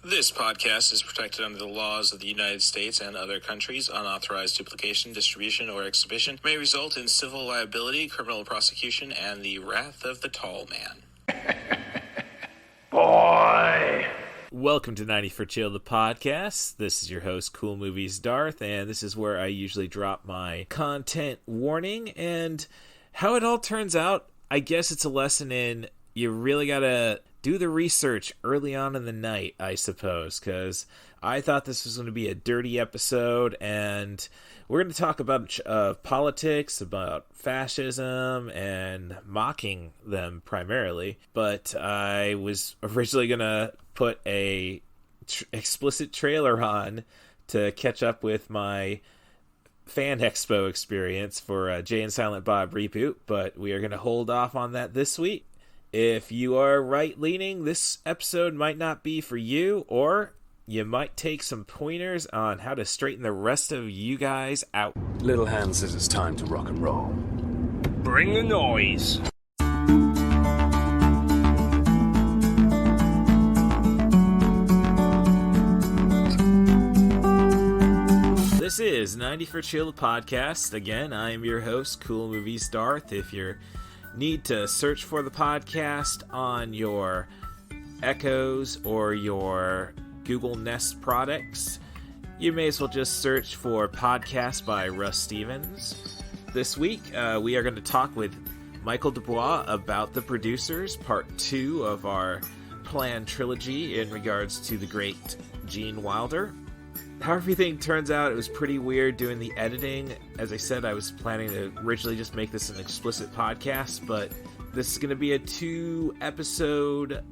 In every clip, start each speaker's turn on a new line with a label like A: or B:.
A: This podcast is protected under the laws of the United States and other countries. Unauthorized duplication, distribution, or exhibition may result in civil liability, criminal prosecution, and the wrath of the tall man.
B: Boy!
C: Welcome to 90for Chill, the podcast. This is your host, Cool Movies Darth, and this is where I usually drop my content warning. And how it all turns out, I guess it's a lesson in you really gotta do the research early on in the night, I suppose, because I thought this was going to be a dirty episode, and we're going to talk about politics, about fascism, and mocking them primarily. But I was originally going to put a explicit trailer on to catch up with my Fan Expo experience for Jay and Silent Bob reboot, but we are going to hold off on that this week. If you are right-leaning, this episode might not be for you, or you might take some pointers on how to straighten the rest of you guys out.
D: Little Hand says it's time to rock and roll.
B: Bring the noise.
C: This is 90for Chill podcast. Again, I am your host, Cool Movies Darth. If you're need to search for the podcast on your Echoes or your Google Nest products, you may as well just search for Podcast by Russ Stevens. This week, we are going to talk with Michael Dubois about The Producers, part 2 of our planned trilogy in regards to the great Gene Wilder. How everything turns out, it was pretty weird doing the editing. As I said, I was planning to originally just make this an explicit podcast, but this is going to be a 2-episode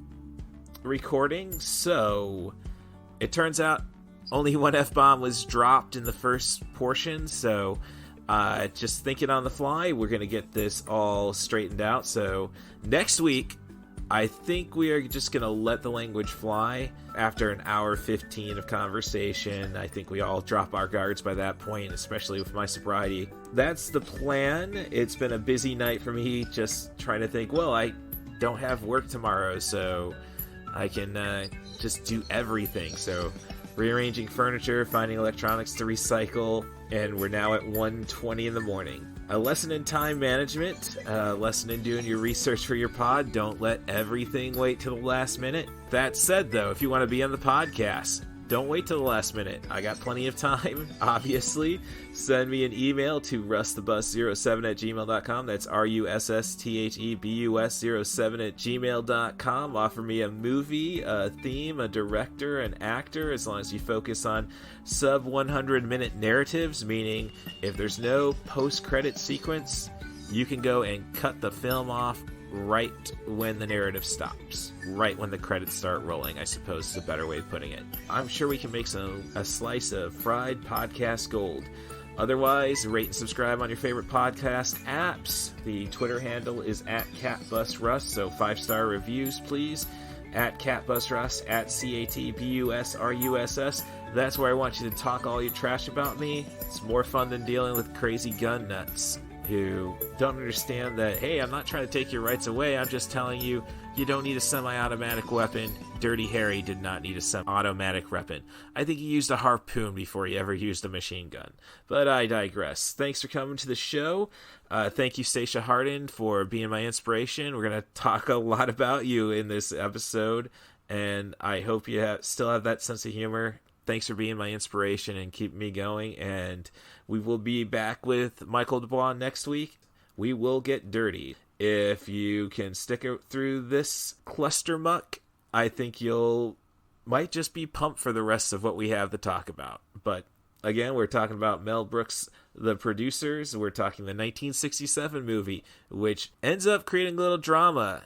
C: recording, so it turns out only one F-bomb was dropped in the first portion, so just thinking on the fly, we're going to get this all straightened out. So next week, I think we are just going to let the language fly. After an hour 15 of conversation, I think we all drop our guards by that point, especially with my sobriety. That's the plan. It's been a busy night for me, just trying to think, well, I don't have work tomorrow, so I can just do everything. So rearranging furniture, finding electronics to recycle, and we're now at 1:20 in the morning. A lesson in time management, a lesson in doing your research for your pod. Don't let everything wait till the last minute. That said, though, if you want to be on the podcast, don't wait till the last minute. I got plenty of time, obviously. Send me an email to rusthebus07@gmail.com. That's RUSSTHEBUS07@gmail.com. Offer me a movie, a theme, a director, an actor, as long as you focus on sub 100-minute narratives, meaning if there's no post-credit sequence, you can go and cut the film off right when the narrative stops, right when the credits start rolling, I suppose is a better way of putting it. I'm sure we can make a slice of fried podcast gold. Otherwise, rate and subscribe on your favorite podcast apps. The Twitter handle is @CatBusRuss, so 5-star reviews, please. @CatBusRuss, @CatBusRuss. That's where I want you to talk all your trash about me. It's more fun than dealing with crazy gun nuts who don't understand that, hey, I'm not trying to take your rights away, I'm just telling you, you don't need a semi-automatic weapon. Dirty Harry did not need a semi-automatic weapon. I think he used a harpoon before he ever used a machine gun. But I digress. Thanks for coming to the show. Thank you, Stacia Hardin, for being my inspiration. We're going to talk a lot about you in this episode, and I hope you still have that sense of humor. Thanks for being my inspiration and keeping me going, and we will be back with Michael Dubois next week. We will get dirty. If you can stick it through this cluster muck, I think might just be pumped for the rest of what we have to talk about. But again, we're talking about Mel Brook's The Producers. We're talking the 1967 movie, which ends up creating a little drama.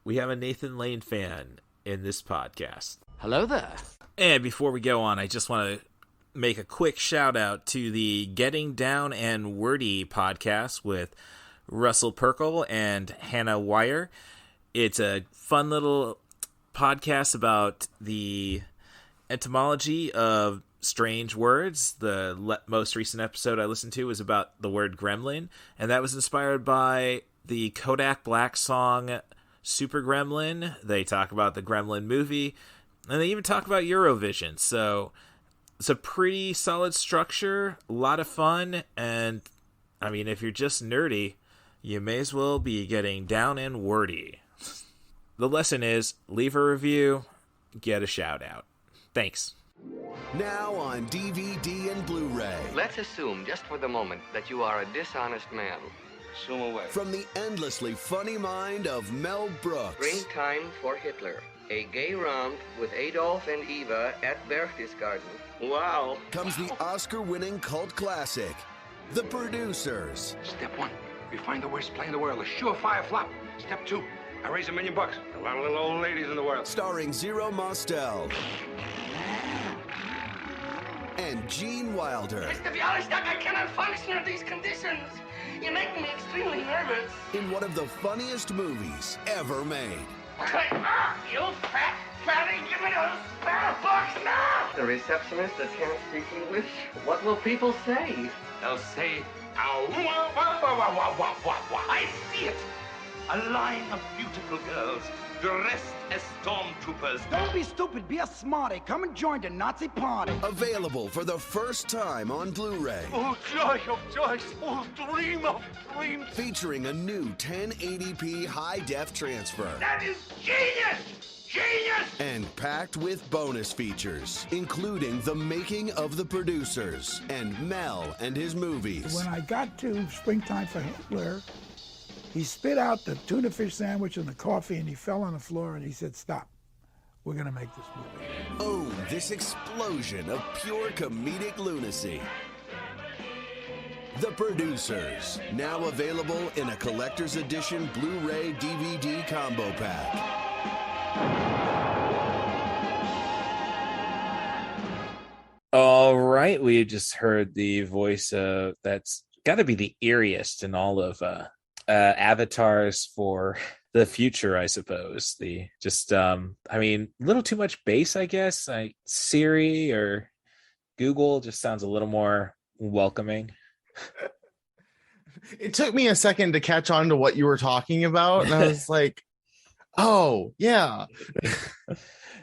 C: We have a Nathan Lane fan in this podcast.
D: Hello there.
C: And before we go on, I just want to make a quick shout out to the Getting Down and Wordy podcast with Russell Perkle and Hannah Wire. It's a fun little podcast about the etymology of strange words. The most recent episode I listened to was about the word gremlin, and that was inspired by the Kodak Black song Super Gremlin. They talk about the Gremlin movie. And they even talk about Eurovision. So it's a pretty solid structure, a lot of fun, and I mean, if you're just nerdy, you may as well be getting down and wordy. The lesson is, leave a review, get a shout out. Thanks.
E: Now on DVD and Blu-ray.
F: Let's assume, just for the moment, that you are a dishonest man.
G: Assume away.
E: From the endlessly funny mind of Mel Brooks.
F: Springtime for Hitler. A gay romp with Adolf and Eva at Berchtesgaden. Wow.
E: Comes the Oscar-winning cult classic, The Producers.
G: Step 1, we find the worst play in the world, a surefire flop. Step 2, I raise $1 million. A lot of little old ladies in the world.
E: Starring Zero Mostel and Gene Wilder.
H: Mr. Bialystok, I cannot function under these conditions. You make me extremely nervous.
E: In one of the funniest movies ever made.
H: You fat fatty, give me those spare books now!
F: The receptionist that can't speak English? What will people say?
G: They'll say, ow, I see it. A line of beautiful girls dressed as stormtroopers.
I: Don't be stupid, be a smarty. Come and join the Nazi party.
E: Available for the first time on Blu-ray.
G: Oh, joy of joys. Oh, dream of dreams.
E: Featuring a new 1080p high-def transfer.
H: That is genius! Genius!
E: And packed with bonus features, including the making of The Producers and Mel and his movies.
J: When I got to Springtime for Hitler, he spit out the tuna fish sandwich and the coffee, and he fell on the floor, and he said, "Stop. We're going to make this movie."
E: Own this explosion of pure comedic lunacy. The Producers, now available in a collector's edition Blu-ray DVD combo pack.
C: All right, we just heard the voice of, that's got to be the eeriest in all of avatars for the future, I suppose. The just I mean, a little too much bass, I guess. Like Siri or Google just sounds a little more welcoming.
K: It took me a second to catch on to what you were talking about, and I was like, oh yeah.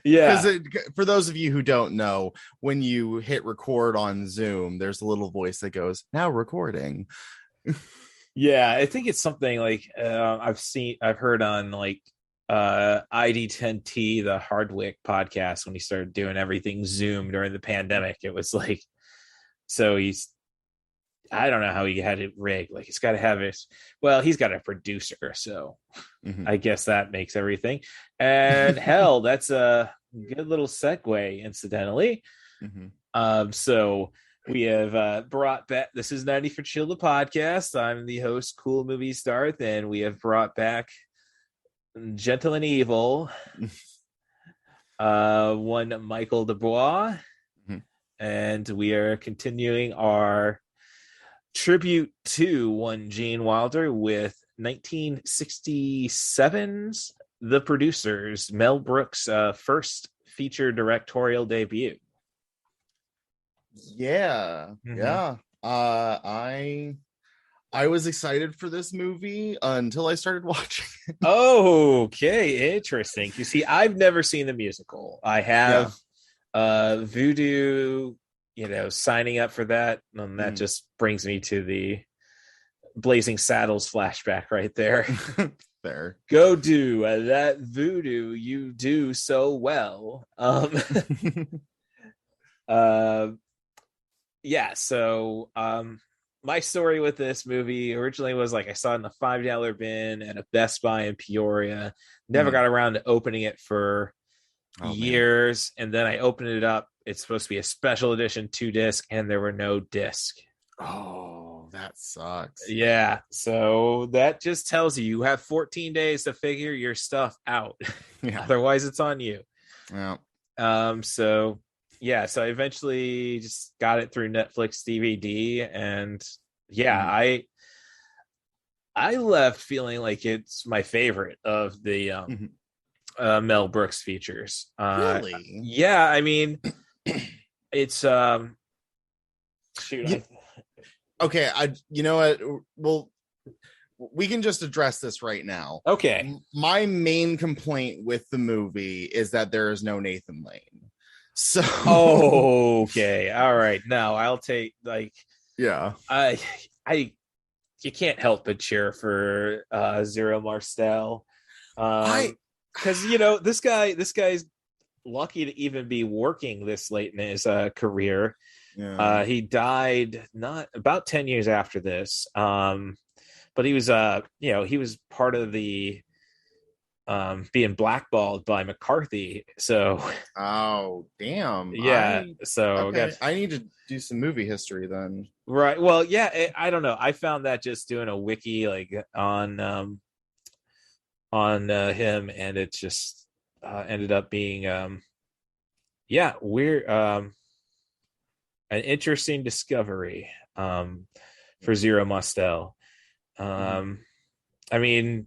C: Yeah,
K: because for those of you who don't know, when you hit record on Zoom, there's a little voice that goes, "Now recording."
C: Yeah, I think it's something like I've heard on like ID10T, the Hardwick podcast, when he started doing everything Zoom during the pandemic. It was like, so I don't know how he had it rigged. Like, he's got to have he's got a producer, so I guess that makes everything. And hell, that's a good little segue, incidentally. So we have brought back, this is 90 for Chill, the podcast. I'm the host, Cool Movie Darth, and we have brought back Gentle and Evil, one Michael Dubois, and we are continuing our tribute to one Gene Wilder with 1967's The Producers, Mel Brook's first feature directorial debut.
K: Yeah. I was excited for this movie until I started watching it.
C: Okay, interesting. You see, I've never seen the musical. I have Voodoo, signing up for that, and that just brings me to the Blazing Saddles flashback right there.
K: There,
C: go do that voodoo you do so well. So my story with this movie originally was like, I saw it in the $5 bin at a Best Buy in Peoria. Never got around to opening it for years, and then I opened it up. It's supposed to be a special edition 2-disc, and there were no disc.
K: Oh, that sucks.
C: Yeah, so that just tells you have 14 days to figure your stuff out. Otherwise it's on you. So I eventually just got it through Netflix DVD, and I left feeling like it's my favorite of the Mel Brooks features.
K: Really?
C: Yeah, I mean, it's okay.
K: You know what? we can just address this right now.
C: Okay.
K: My main complaint with the movie is that there is no Nathan Lane. So
C: Okay. All right. No, I'll take
K: yeah.
C: You can't help but cheer for Zero Marcel. Because this guy's lucky to even be working this late in his career.
K: Yeah.
C: He died not about 10 years after this. But he was he was part of the being blackballed by McCarthy. So
K: oh damn.
C: Yeah.
K: I need to do some movie history then.
C: Right. Well, yeah, I don't know. I found that just doing a wiki on him, and it just ended up being weird, an interesting discovery for Zero Mostel. I mean,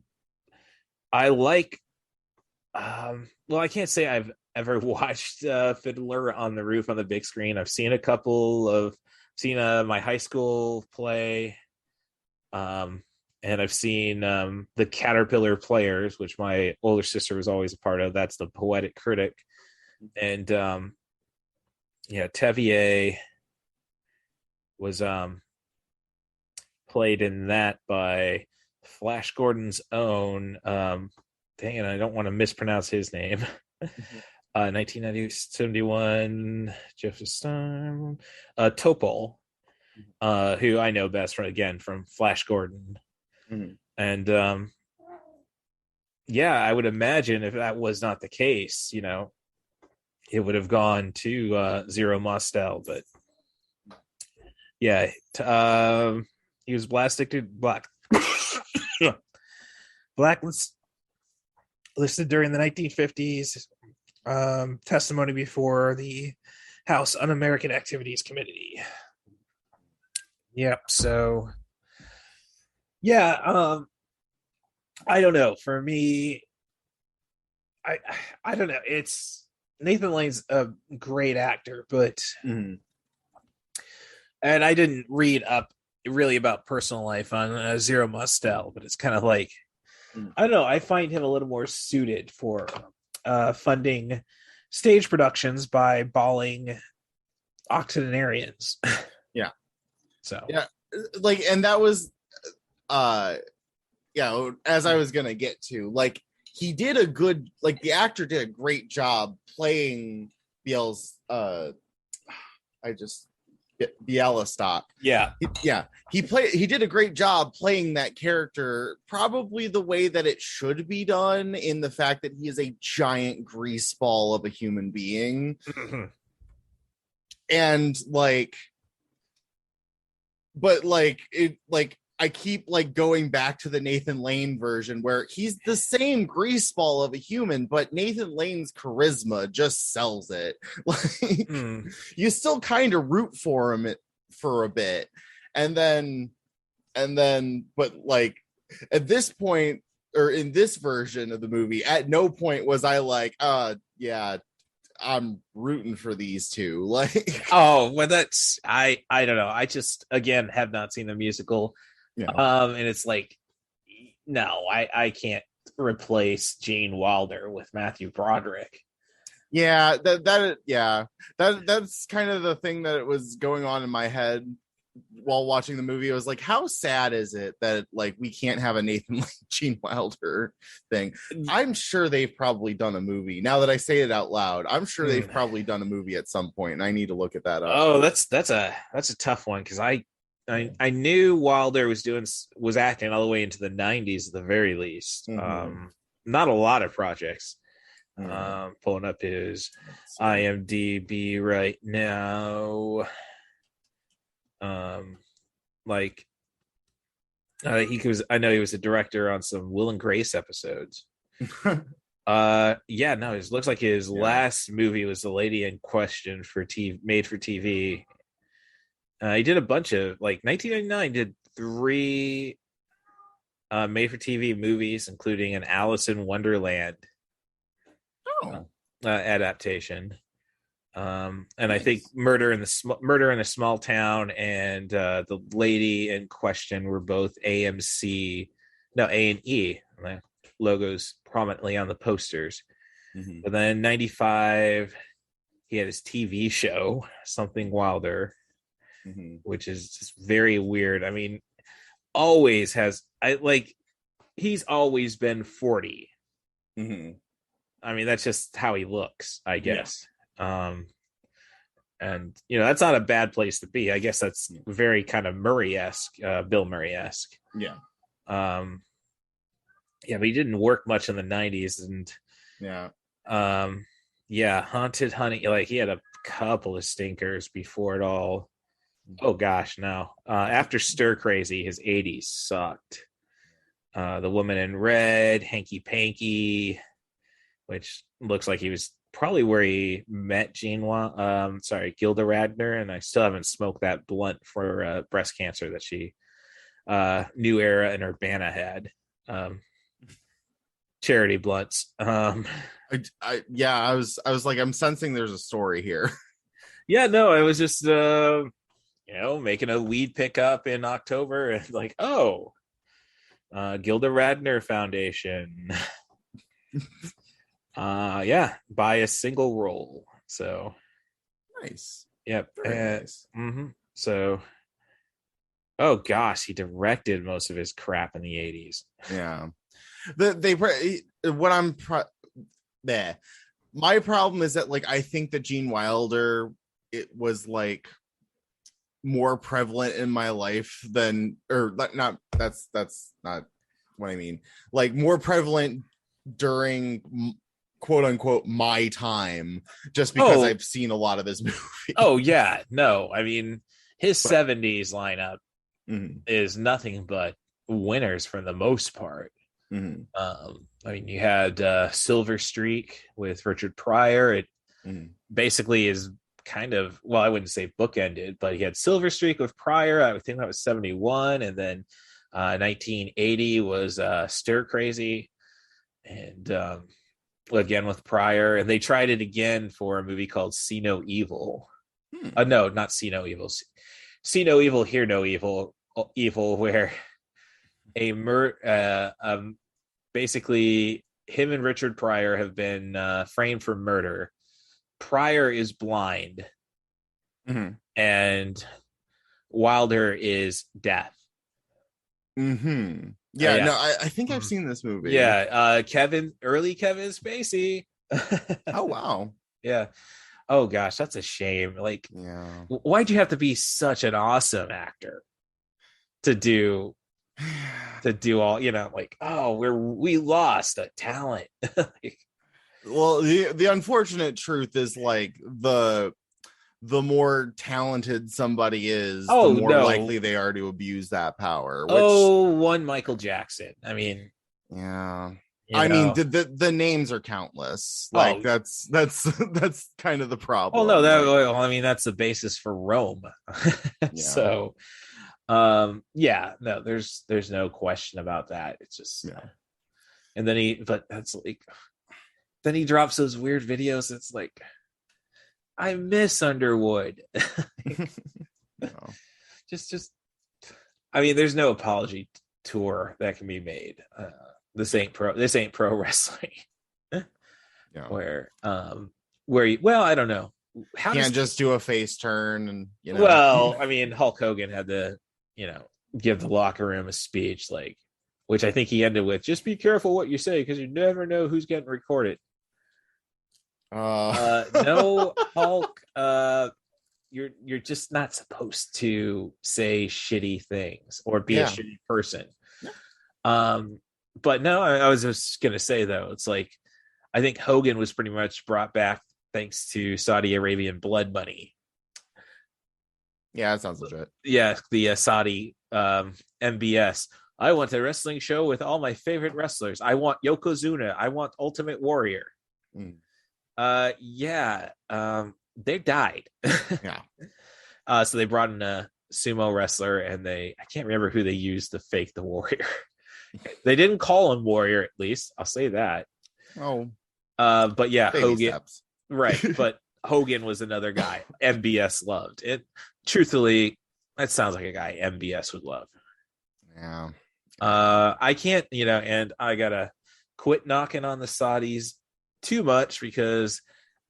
C: I like I can't say I've ever watched Fiddler on the Roof on the big screen. I've seen my high school play, and I've seen the Caterpillar Players, which my older sister was always a part of. That's the Poetic Critic. And Tevier was played in that by Flash Gordon's own dang it, I don't want to mispronounce his name. 1971 Joseph Stein, Topol, who I know best from Flash Gordon. And I would imagine if that was not the case, it would have gone to Zero Mostel. But he was blacklisted during the 1950s. Testimony before the House Un-American Activities Committee. Yep. So, I don't know. For me, I don't know. It's Nathan Lane's a great actor, but and I didn't read up really about personal life on Zero Mostel, but it's kind of like I don't know. I find him a little more suited for funding stage productions by balling octogenarians.
K: Yeah.
C: So
K: and that was as I was gonna get to, he did the actor did a great job playing Bialystok. He did a great job playing that character, probably the way that it should be done, in the fact that he is a giant grease ball of a human being. And I keep going back to the Nathan Lane version where he's the same grease ball of a human, but Nathan Lane's charisma just sells it. You still kind of root for him for a bit. And then, but at this point, or in this version of the movie, at no point was I I'm rooting for these two.
C: That's I don't know. I just again have not seen the musical. And it's no, I can't replace Gene Wilder with Matthew Broderick.
K: That's kind of the thing that was going on in my head while watching the movie. I was like, how sad is it that we can't have a Nathan Lane Gene Wilder thing? I'm sure they've probably done a movie. Now that I say it out loud, I'm sure they've probably done a movie at some point, and I need to look at that up.
C: Oh, that's a tough one, because I knew Wilder was acting all the way into the 90s at the very least. Not a lot of projects. Pulling up his IMDb right now. I know he was a director on some Will and Grace episodes. It looks like his last movie was The Lady in Question made for TV. He did a bunch of 1999 did 3 made for TV movies, including an Alice in Wonderland adaptation. And I think Murder in a Small Town and The Lady in Question were both AMC No, A&E. The logo's prominently on the posters.
K: Mm-hmm.
C: But then in 95, he had his TV show, Something Wilder,
K: Mm-hmm.
C: which is just very weird. I mean, always has, he's always been 40.
K: Mm-hmm.
C: I mean, that's just how he looks, I guess. Yeah. And, that's not a bad place to be. I guess that's very kind of Murray-esque, Bill Murray-esque.
K: Yeah.
C: Yeah, but he didn't work much in the 90s. And Haunted Honey, he had a couple of stinkers before it all. Oh gosh, no. After Stir Crazy, his 80s sucked. The Woman in Red, Hanky Panky, which looks like he was probably where he met Gilda Radner, and I still haven't smoked that blunt for breast cancer that she New Era and Urbana had. Charity blunts. I
K: was like, I'm sensing there's a story here.
C: Yeah, no, I was just making a weed pickup in October and Gilda Radner Foundation. Buy a single roll. So
K: nice.
C: Yep.
K: Nice.
C: Mm-hmm. So oh gosh, he directed most of his crap in the 80s.
K: Yeah. My problem is that I think that Gene Wilder, it was more prevalent in my life than, that's not what I mean. More prevalent during quote unquote my time, just because I've seen a lot of this movie.
C: Oh yeah, no, I mean his 70s lineup is nothing but winners for the most part.
K: Mm-hmm.
C: I mean, you had Silver Streak with Richard Pryor. It basically is kind of, well, I wouldn't say bookended, but he had Silver Streak with Pryor. I would think that was 71, and then 1980 was Stir Crazy, and again with Pryor. And they tried it again for a movie called See No Evil. No, not See No Evil. See No Evil, Hear No Evil. Where basically him and Richard Pryor have been framed for murder. Pryor is blind, and Wilder is deaf.
K: Mm-hmm. Yeah, no, I think I've seen this movie.
C: Yeah, Kevin Spacey.
K: Oh wow.
C: Yeah. Oh gosh, that's a shame. Why'd you have to be such an awesome actor to do all, we lost a talent.
K: Well, the unfortunate truth is the more talented somebody is, the more likely they are to abuse that power.
C: One Michael Jackson. I mean,
K: yeah. Mean, the names are countless. That's kind of the problem.
C: Oh no, that's the basis for Rome. So no, there's no question about that. It's just and then he drops those weird videos. It's I miss Underwood. Just I mean, there's no apology tour that can be made. This ain't pro wrestling. Where I don't know.
K: How can't just do a face turn and
C: Well, I mean, Hulk Hogan had to give the locker room a speech, which I think he ended with, just be careful what you say because you never know who's getting recorded. No, Hulk, you're just not supposed to say shitty things or be a shitty person. But no, I was just gonna say though, it's I think Hogan was pretty much brought back thanks to Saudi Arabian blood money.
K: Yeah, that sounds legit.
C: Yeah, the Saudi MBS. I want a wrestling show with all my favorite wrestlers. I want Yokozuna. I want Ultimate Warrior. They died. So they brought in a sumo wrestler, and I can't remember who they used to fake the Warrior. They didn't call him Warrior, at least I'll say that. But yeah, Hogan.
K: Steps.
C: Right, but Hogan was another guy MBS loved. It truthfully, that sounds like a guy MBS would love.
K: Yeah.
C: I can't, and I gotta quit knocking on the Saudis too much because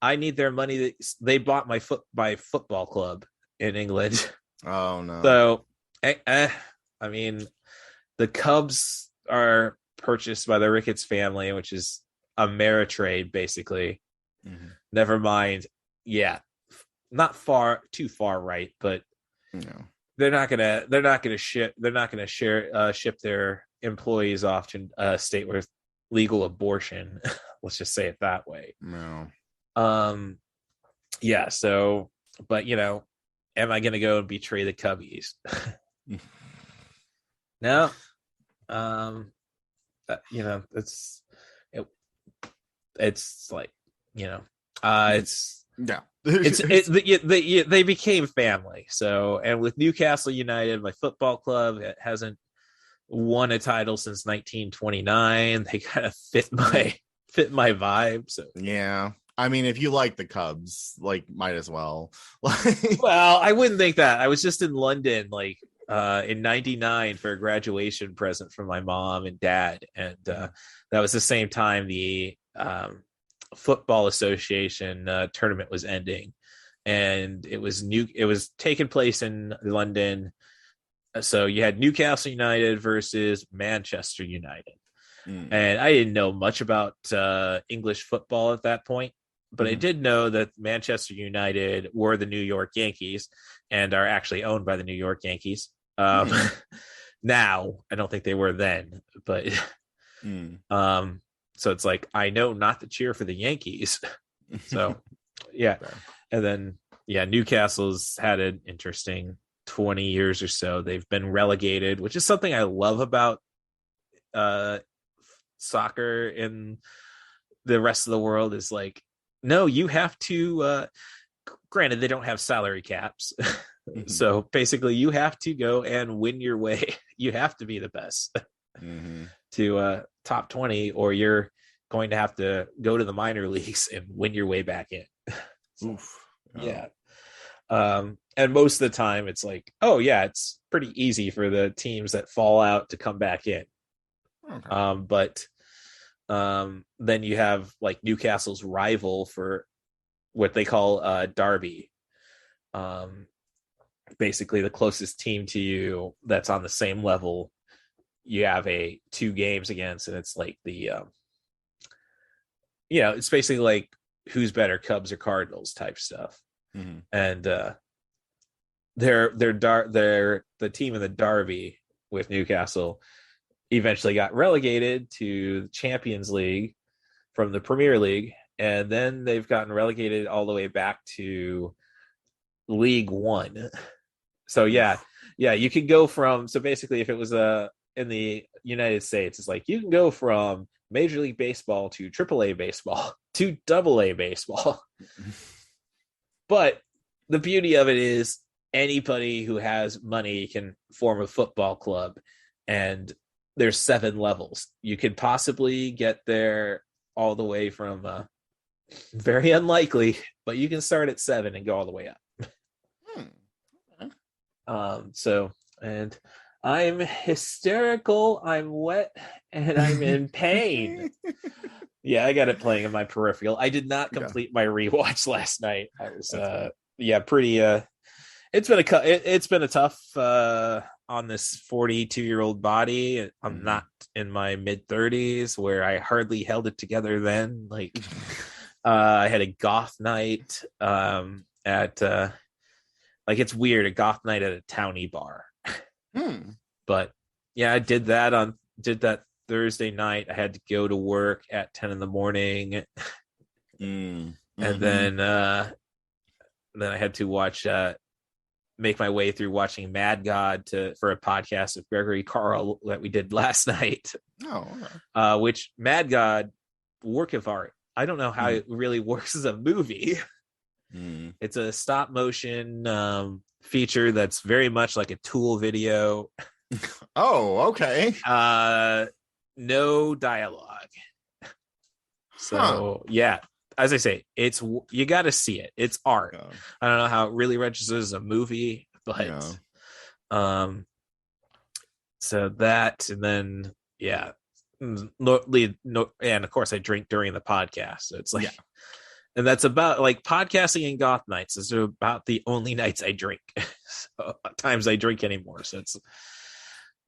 C: I need their money. They bought my football club in England.
K: Oh no.
C: So, I mean, the Cubs are purchased by the Ricketts family, which is Ameritrade, basically.
K: Mm-hmm.
C: Never mind. Yeah, not too far right, but they're not gonna ship their employees off to a state with legal abortion. Let's just say it that way.
K: No.
C: Yeah. So, but am I gonna go and betray the Cubbies? No. It's like, they became family. So, and with Newcastle United, my football club, it hasn't won a title since 1929. They kind of fit my vibe. So
K: yeah, I mean, if you like the Cubs, like, might as well.
C: Well, I wouldn't think that. I was just in London, like, in 99 for a graduation present from my mom and dad, and that was the same time the football association tournament was ending, and it was taking place in London. So you had Newcastle United versus Manchester United. And I didn't know much about English football at that point, but I did know that Manchester United were the New York Yankees and are actually owned by the New York Yankees. Now, I don't think they were then, but so it's like, I know not to cheer for the Yankees. So yeah. And then Newcastle's had an interesting 20 years or so. They've been relegated, which is something I love about soccer in the rest of the world, is like, no, you have to granted they don't have salary caps. So basically you have to go and win your way. You have to be the best to top 20, or you're going to have to go to the minor leagues and win your way back in. So, yeah. And most of the time it's like, oh yeah, it's pretty easy for the teams that fall out to come back in. But then you have like Newcastle's rival for what they call Derby. Basically the closest team to you that's on the same level, you have 2 games against, and it's like the it's basically like who's better, Cubs or Cardinals type stuff. And they're the team in the Derby with Newcastle eventually got relegated to the Champions League from the Premier League, and then they've gotten relegated all the way back to League One. So yeah, you can go from, so basically if it was in the United States, it's like you can go from Major League Baseball to AAA baseball to AA baseball. But the beauty of it is anybody who has money can form a football club, and there's 7 levels. You could possibly get there all the way from very unlikely, but you can start at 7 and go all the way up. So, and I'm hysterical, I'm wet, and I'm in pain. Yeah, I got it playing in my peripheral. I did not complete my rewatch last night. I was pretty it's been a tough on this 42-year-old body. I'm not in my mid-30s where I hardly held it together then. Like I had a goth night at like, it's weird, a goth night at a townie bar. But yeah, I did that Thursday night. I had to go to work at 10 in the morning. And then I had to make my way through watching Mad God for a podcast of Gregory Carl that we did last night. Which Mad God, work of art. I don't know how it really works as a movie. It's a stop motion feature that's very much like a Tool video.
K: Oh, okay.
C: No dialogue. So yeah, as I say, you got to see it. It's art. I don't know how it really registers as a movie, but so that, and then and of course I drink during the podcast, so it's like, and that's about like podcasting and goth nights is about the only nights I drink. Times I drink anymore, so it's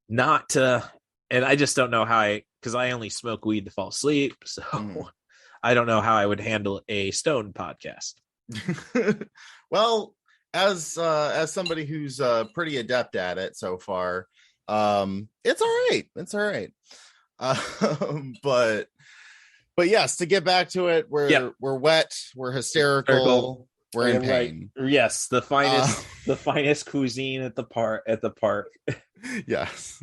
C: not and I just don't know how because I only smoke weed to fall asleep, so I don't know how I would handle a stone podcast.
K: Well, as somebody who's pretty adept at it so far, it's all right. But yes, to get back to it, we're wet, we're hysterical, we're in pain.
C: Right. Yes, the finest cuisine at the park.
K: Yes.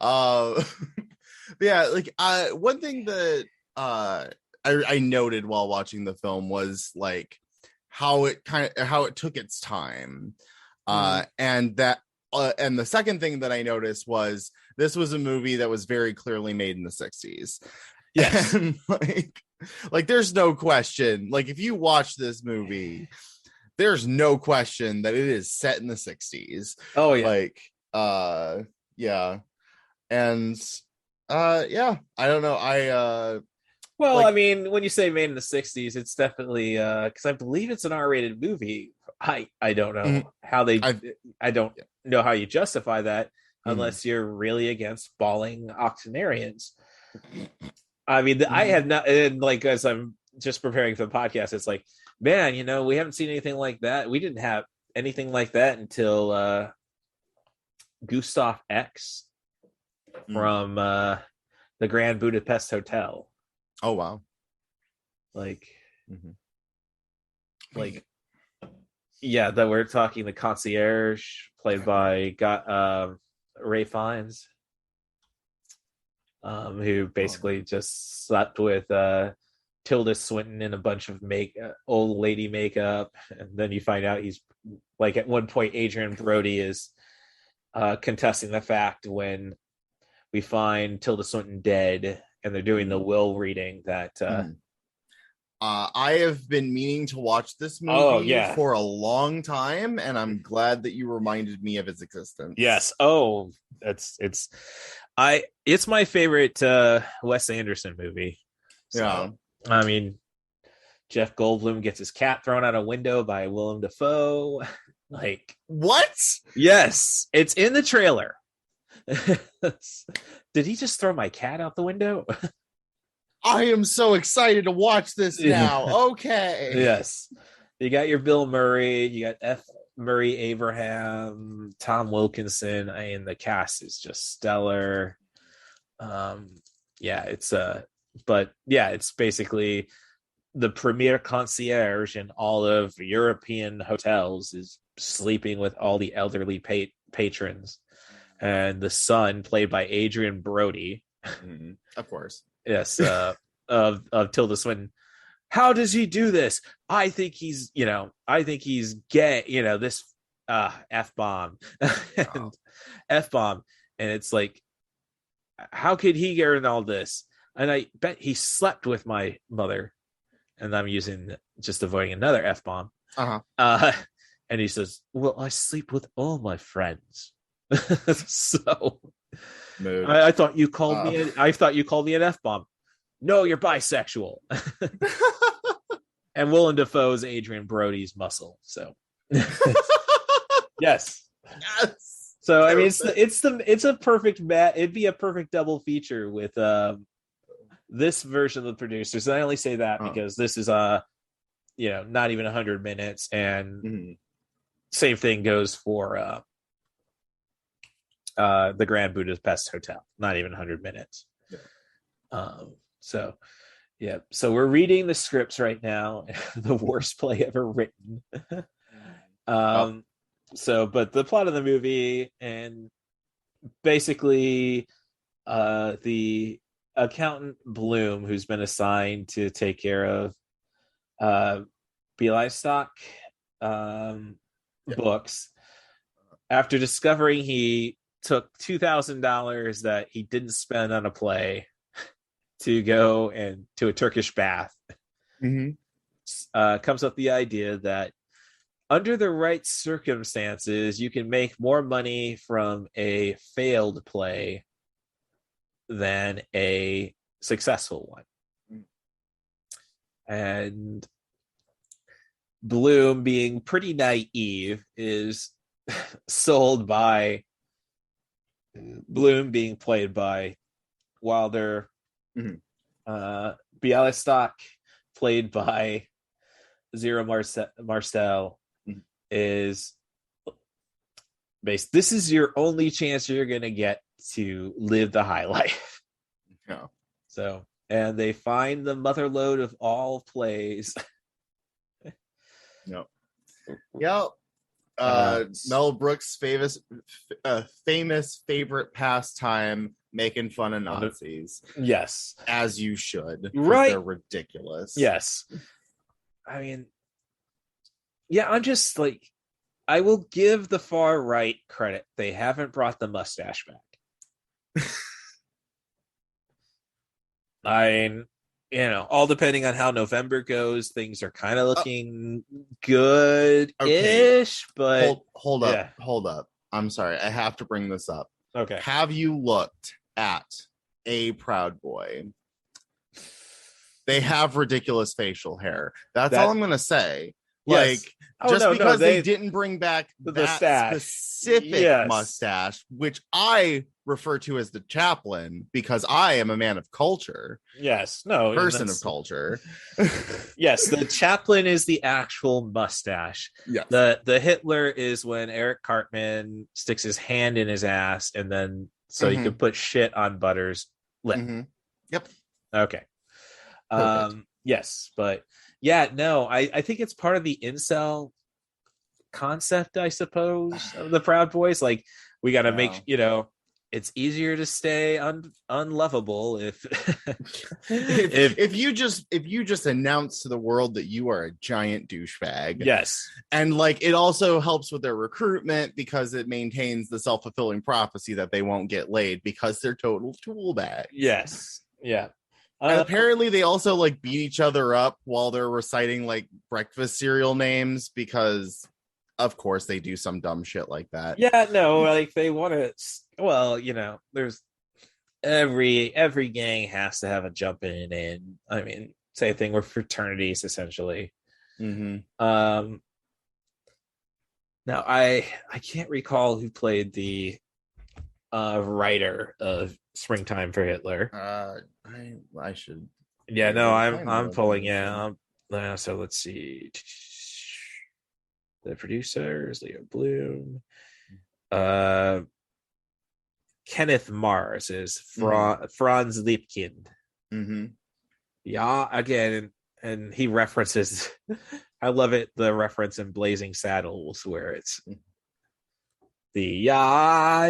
K: Like one thing that I noted while watching the film was like how it took its time, and the second thing that I noticed was this was a movie that was very clearly made in the 60s.
C: Yes.
K: And like there's no question, like if you watch this movie, there's no question that it is set in the 60s.
C: Oh yeah.
K: Like and I don't know.
C: Well, like, I mean, when you say made in the 60s, it's definitely because I believe it's an R-rated movie. I don't know how they I don't know how you justify that unless you're really against balling octogenarians. I mean, I have not, and like as I'm just preparing for the podcast, it's like, man, we haven't seen anything like that. We didn't have anything like that until Gustav X from the Grand Budapest Hotel.
K: Oh wow!
C: That we're talking the concierge played by Ray Fiennes, who basically just slept with Tilda Swinton in a bunch of old lady makeup, and then you find out he's like at one point Adrian Brody is contesting the fact when we find Tilda Swinton dead. And they're doing the will reading that
K: I have been meaning to watch this movie for a long time, and I'm glad that you reminded me of its existence.
C: Yes. Oh, it's my favorite Wes Anderson movie. So,
K: yeah.
C: I mean, Jeff Goldblum gets his cat thrown out a window by Willem Dafoe. Like
K: what?
C: Yes, it's in the trailer. Did he just throw my cat out the window?
K: I am so excited to watch this now. Okay.
C: Yes. You got your Bill Murray, you got F. Murray Abraham, Tom Wilkinson, and the cast is just stellar. It's basically the premier concierge in all of European hotels is sleeping with all the elderly patrons. And the son, played by Adrian Brody,
K: of course,
C: yes, of Tilda Swinton. How does he do this? I think he's gay. This F-bomb, and F-bomb, and it's like, how could he get in all this? And I bet he slept with my mother, and I'm just avoiding another F-bomb. And he says, "Well, I sleep with all my friends." So I thought you called me an F-bomb. No, you're bisexual. And Willem Dafoe's Adrian Brody's muscle. So yes. So I mean, it's a perfect it'd be a perfect double feature with this version of the producers. And I only say that because this is not even 100 minutes, and same thing goes for the Grand Budapest Hotel, not even 100 minutes. So we're reading the scripts right now. The worst play ever written. But the plot of the movie, and basically the accountant Bloom, who's been assigned to take care of livestock books, after discovering he took $2,000 that he didn't spend on a play to go and to a Turkish bath, comes up with the idea that under the right circumstances, you can make more money from a failed play than a successful one. And Bloom, being pretty naive, is sold by Bloom being played by Wilder, Bialystok, played by Zero Marcel, is based. This is your only chance you're gonna get to live the high life.
K: Yeah.
C: So, and they find the motherlode of all plays.
K: Yep. Yep. Mel Brooks' famous favorite pastime, making fun of Nazis.
C: Yes,
K: as you should.
C: Right?
K: They're ridiculous.
C: Yes. I mean, yeah, I'm just like, I will give the far right credit. They haven't brought the mustache back. I mean, all depending on how November goes, things are kind of looking good-ish,
K: okay.
C: but
K: hold up. I'm sorry, I have to bring this up.
C: Okay.
K: Have you looked at a Proud Boy? They have ridiculous facial hair. That's all I'm gonna say.
C: Yes.
K: Because they didn't bring back
C: the stash.
K: Specific mustache, which I refer to as the Chaplain, because I am a man of culture.
C: Yes, no,
K: person of culture.
C: Yes, the Chaplain is the actual mustache.
K: Yes.
C: The Hitler is when Eric Cartman sticks his hand in his ass, and then so you can put shit on Butter's lip.
K: Yep.
C: Okay.
K: Perfect.
C: Yes, but yeah, no, I think it's part of the incel concept, I suppose, of the Proud Boys. Like, we got to make, it's easier to stay unlovable
K: if you just announce to the world that you are a giant douchebag.
C: Yes.
K: And like, it also helps with their recruitment because it maintains the self-fulfilling prophecy that they won't get laid because they're total tool bags.
C: Yes. Yeah.
K: And apparently they also like beat each other up while they're reciting like breakfast cereal names because of course they do some dumb shit like that.
C: Yeah, no, like they want to, well, there's every gang has to have a jump in, and I mean, same thing with fraternities essentially. Now I can't recall who played the writer of Springtime for Hitler.
K: I should.
C: Yeah, no, I'm pulling. Yeah, so let's see. The producer is Leo Bloom. Kenneth Mars is Franz Liebkind. Yeah, again, and he references. I love it. The reference in Blazing Saddles where it's the yeah.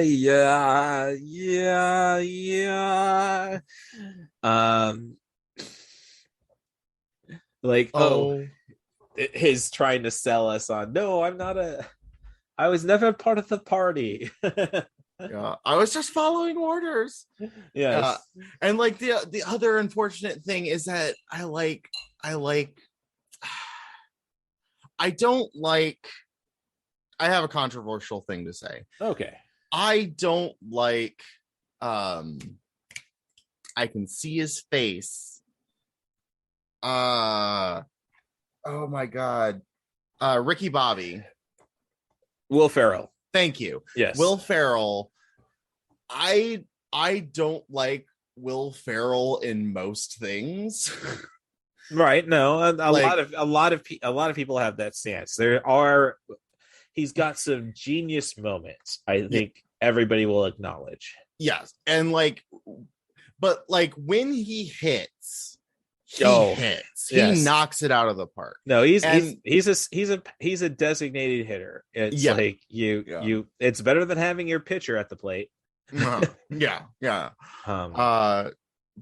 C: His trying to sell us on, no, I was never part of the party.
K: Yeah, I was just following orders.
C: Yes.
K: And like the other unfortunate thing is that I have a controversial thing to say.
C: Okay.
K: I don't like I can see his face. Oh my god. Ricky Bobby.
C: Will Ferrell.
K: Thank you.
C: Yes.
K: Will Ferrell. I don't like Will Ferrell in most things.
C: Right. No, a lot of people have that stance. He's got some genius moments, I think everybody will acknowledge.
K: Yes. And but when he hits, he knocks it out of the park.
C: No, he's a designated hitter. It's like it's better than having your pitcher at the plate.
K: Yeah.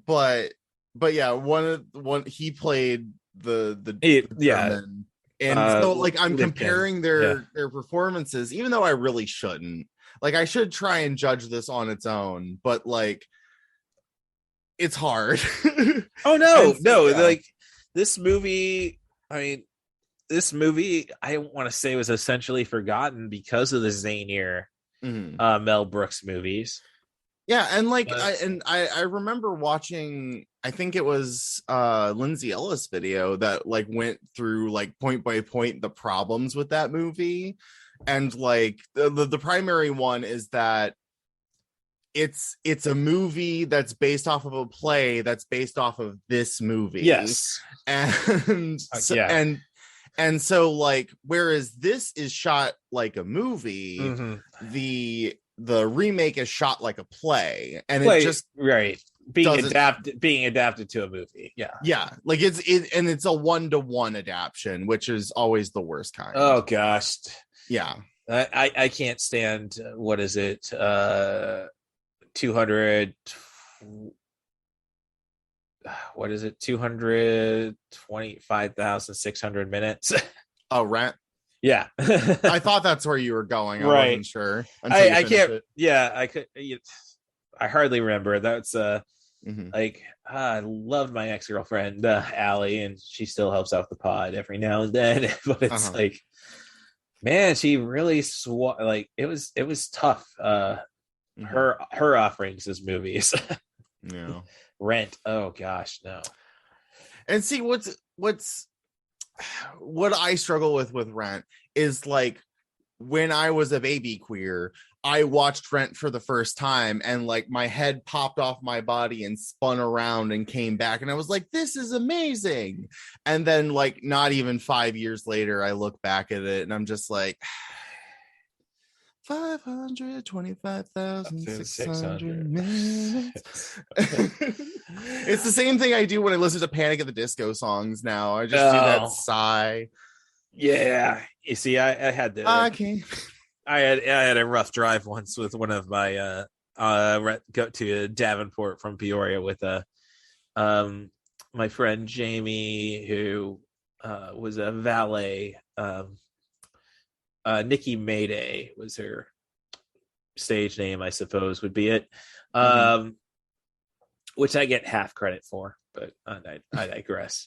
K: But yeah, one he played the German. And so like I'm comparing their performances, even though I really shouldn't. Like I should try and judge this on its own, but like it's hard.
C: Oh no, like this movie, I mean, this movie, I want to say, was essentially forgotten because of the zanier Mel Brooks movies.
K: Yeah, and like I remember watching, I think it was Lindsay Ellis video that like went through like point by point the problems with that movie. And like the primary one is that it's a movie that's based off of a play that's based off of this movie.
C: Yes.
K: And and so like, whereas this is shot like a movie, the remake is shot like a play, and it just
C: being adapted to a movie.
K: Yeah, like it's a 1-to-1 adaptation, which is always the worst kind.
C: Oh gosh.
K: Yeah.
C: I can't stand, what is it, 225,600 minutes.
K: Oh, Rent.
C: Yeah.
K: I thought that's where you were going. I wasn't sure.
C: I can't it. Yeah, I could. I hardly remember. That's like, I loved my ex-girlfriend Allie, and she still helps out the pod every now and then. But it's like, man, she really like it was tough. Her offerings as movies.
K: Yeah.
C: Rent. Oh gosh, no.
K: And see, what I struggle with Rent is like, when I was a baby queer, I watched Rent for the first time, and like my head popped off my body and spun around and came back, and I was like, this is amazing. And then like not even 5 years later, I look back at it and I'm just like, 525,600 minutes. It's the same thing I do when I listen to Panic at the Disco songs now. I just do that sigh.
C: Yeah, you see, I had a rough drive once with one of my go to Davenport from Peoria with my friend Jamie, who was a valet. Nikki Mayday was her stage name, I suppose would be it. Which I get half credit for, but I digress.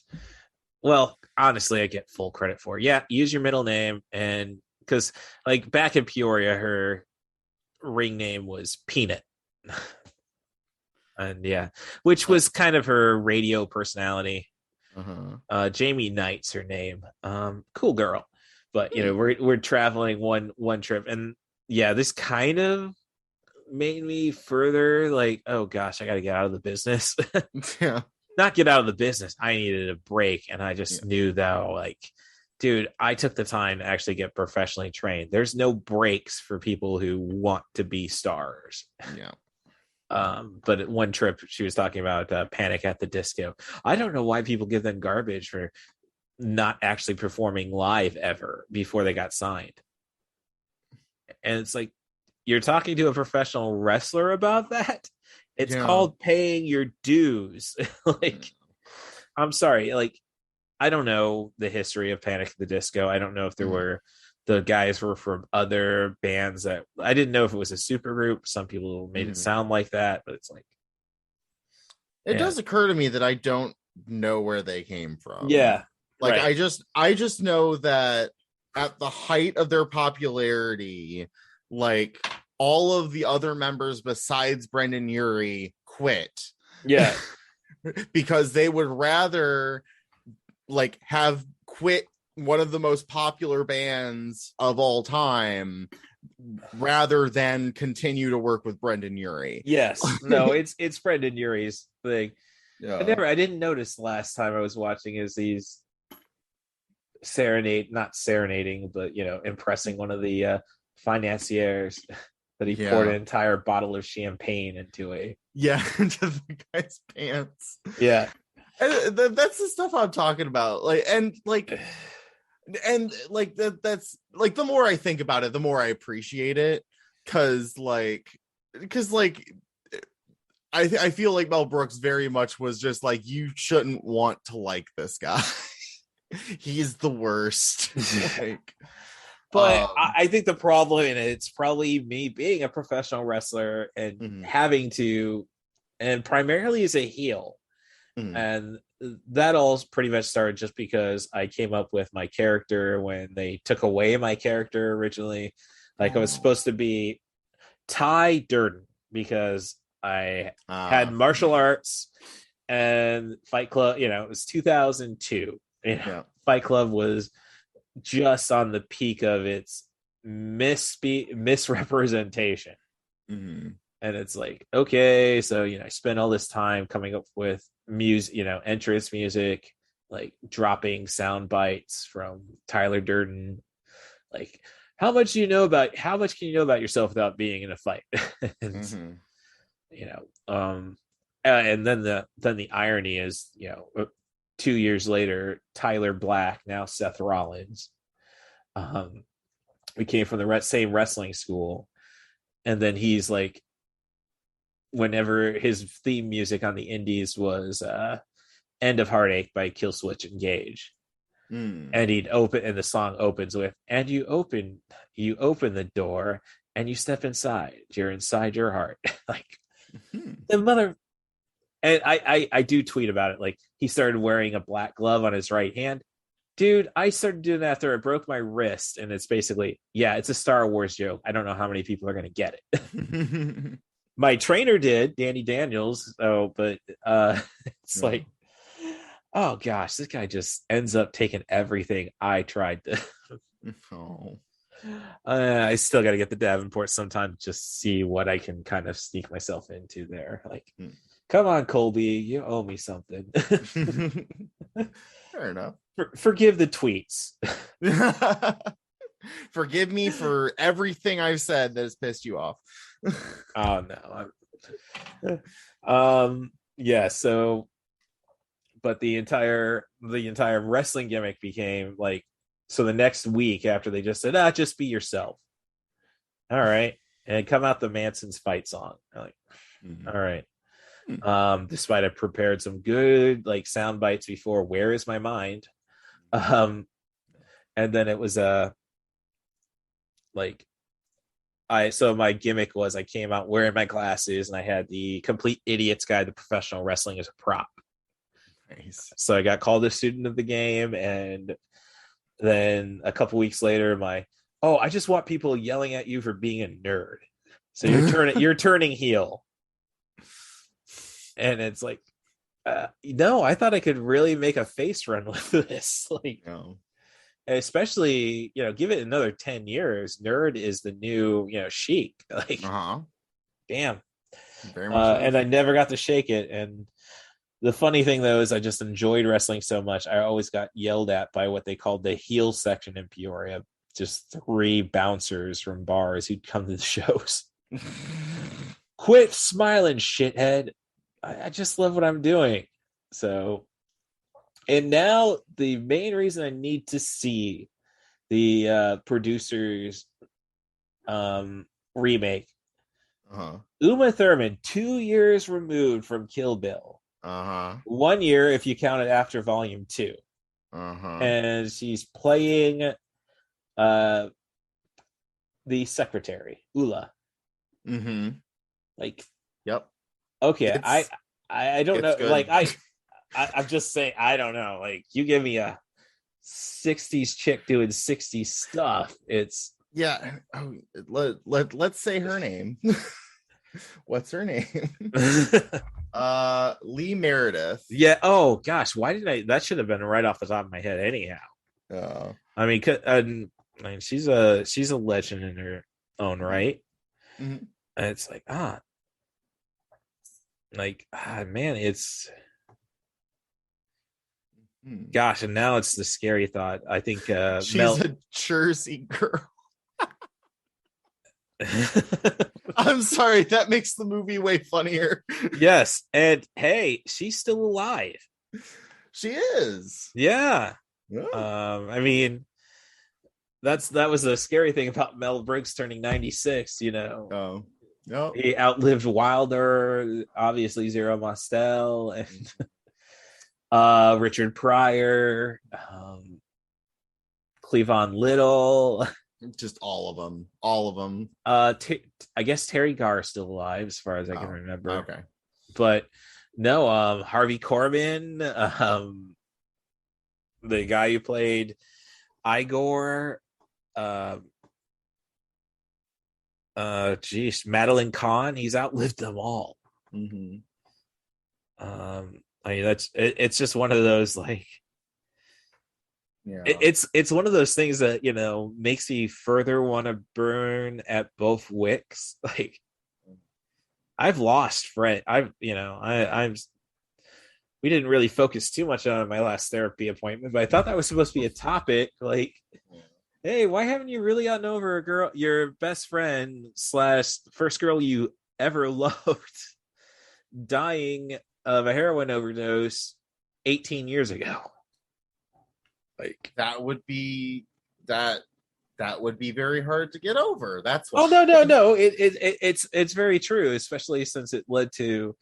C: Well, honestly, I get full credit for. Yeah, use your middle name, and because like back in Peoria, her ring name was Peanut. And yeah, which was kind of her radio personality. Jamie Knight's her name. Cool girl. But you know, we're traveling one trip, and yeah, this kind of made me further like, oh gosh, I got to get out of the business.
K: Yeah,
C: not get out of the business. I needed a break, and I just knew that, like, dude, I took the time to actually get professionally trained. There's no breaks for people who want to be stars.
K: Yeah.
C: But at one trip, she was talking about Panic at the Disco. I don't know why people give them garbage for not actually performing live ever before they got signed. And it's like, you're talking to a professional wrestler about that? It's called paying your dues. Like, I'm sorry, like, I don't know the history of Panic at the Disco. I don't know if there were, the guys were from other bands that, I didn't know if it was a super group. Some people made it sound like that, but it's like,
K: it does occur to me that I don't know where they came from.
C: Yeah.
K: Like,
C: right.
K: I just know that at the height of their popularity, like, all of the other members besides Brendan Urie quit.
C: Yeah.
K: Because they would rather like have quit one of the most popular bands of all time rather than continue to work with Brendan Urie.
C: Yes. No, it's Brendan Urie's thing.
K: Yeah.
C: I didn't notice last time I was watching is these not serenading, but you know, impressing one of the financiers that he poured an entire bottle of champagne into
K: into the guy's pants.
C: Yeah.
K: And that's the stuff I'm talking about. That's like, the more I think about it, the more I appreciate it. Cause I feel like Mel Brooks very much was just like, you shouldn't want to like this guy. He's the worst.
C: But I think the problem in it's probably me being a professional wrestler and having to, and primarily as a heel. And that all pretty much started just because I came up with my character when they took away my character originally. Like, I was supposed to be Ty Durden because I had martial arts and Fight Club. It was 2002. Fight Club was just on the peak of its misrepresentation.
K: Mm-hmm.
C: And it's like, okay, so I spent all this time coming up with music, entrance music, like dropping sound bites from Tyler Durden, like how much can you know about yourself without being in a fight? And, and then the irony is, 2 years later, Tyler Black, now Seth Rollins, we came from the same wrestling school, and then he's like, whenever his theme music on the indies was End of Heartache by Killswitch Engage. And he'd open, and the song opens with, and you open the door and you step inside, you're inside your heart. Like the mother. And I do tweet about it. Like, he started wearing a black glove on his right hand. Dude, I started doing that after I broke my wrist, and it's basically, it's a Star Wars joke. I don't know how many people are going to get it. My trainer did, Danny Daniels. But it's like, oh gosh, this guy just ends up taking everything I tried to. I still got to get the Davenport sometime to just see what I can kind of sneak myself into there. Like, come on, Colby, you owe me something.
K: Fair enough.
C: Forgive the tweets.
K: Forgive me for everything I've said that has pissed you off.
C: Oh no. So, but the entire wrestling gimmick became like, so the next week after they just said, just be yourself. All right. And come out the Manson's fight song. I'm like, all right. Despite I prepared some good like sound bites before, Where Is My Mind? And then it was so my gimmick was I came out wearing my glasses and I had the Complete Idiot's Guide to Professional Wrestling as a prop.
K: Nice.
C: So I got called a student of the game, and then a couple weeks later, I just want people yelling at you for being a nerd. So you're turning heel. And it's like, no, I thought I could really make a face run with this. Like,
K: no.
C: Especially, give it another 10 years. Nerd is the new, chic. Like, damn.
K: Very much so.
C: And I never got to shake it. And the funny thing, though, is I just enjoyed wrestling so much. I always got yelled at by what they called the heel section in Peoria. Just 3 bouncers from bars who'd come to the shows. Quit smiling, shithead. I just love what I'm doing. So, and now the main reason I need to see the producers remake. Uma Thurman, 2 years removed from Kill Bill. 1 year if you count it after Volume 2. And she's playing the secretary, Ula. Like,
K: yep.
C: Okay, I don't know. Good. Like I'm just saying, I don't know. Like, you give me a 60s chick doing 60s stuff. It's
K: let's say her name. What's her name? Lee Meredith.
C: Yeah. Oh gosh, why did that should have been right off the top of my head anyhow. I mean, she's a legend in her own right. And it's like, man, it's gosh, and now it's the scary thought. I think
K: she's a Jersey girl. I'm sorry, that makes the movie way funnier.
C: Yes, and hey, she's still alive.
K: She is.
C: Yeah. I mean, that was the scary thing about Mel Brooks turning 96.
K: Oh. Yep.
C: He outlived Wilder, obviously Zero Mostel, and Richard Pryor, Cleavon Little,
K: just all of them.
C: I guess Terry Garr is still alive, as far as I can remember.
K: Okay,
C: but No, Harvey Korman, the guy who played Igor, Madeline Kahn, he's outlived them all.
K: Mm-hmm.
C: I mean, it's just one of those, like,
K: yeah,
C: it's one of those things that, you know, makes me further want to burn at both wicks. Like, I've lost friend. We didn't really focus too much on my last therapy appointment, but I thought that was supposed to be a topic. Like, hey, why haven't you really gotten over a girl, your best friend / first girl you ever loved, dying of a heroin overdose 18 years ago? Like,
K: that would be very hard to get over. That's
C: why. Oh no. It's very true, especially since it led to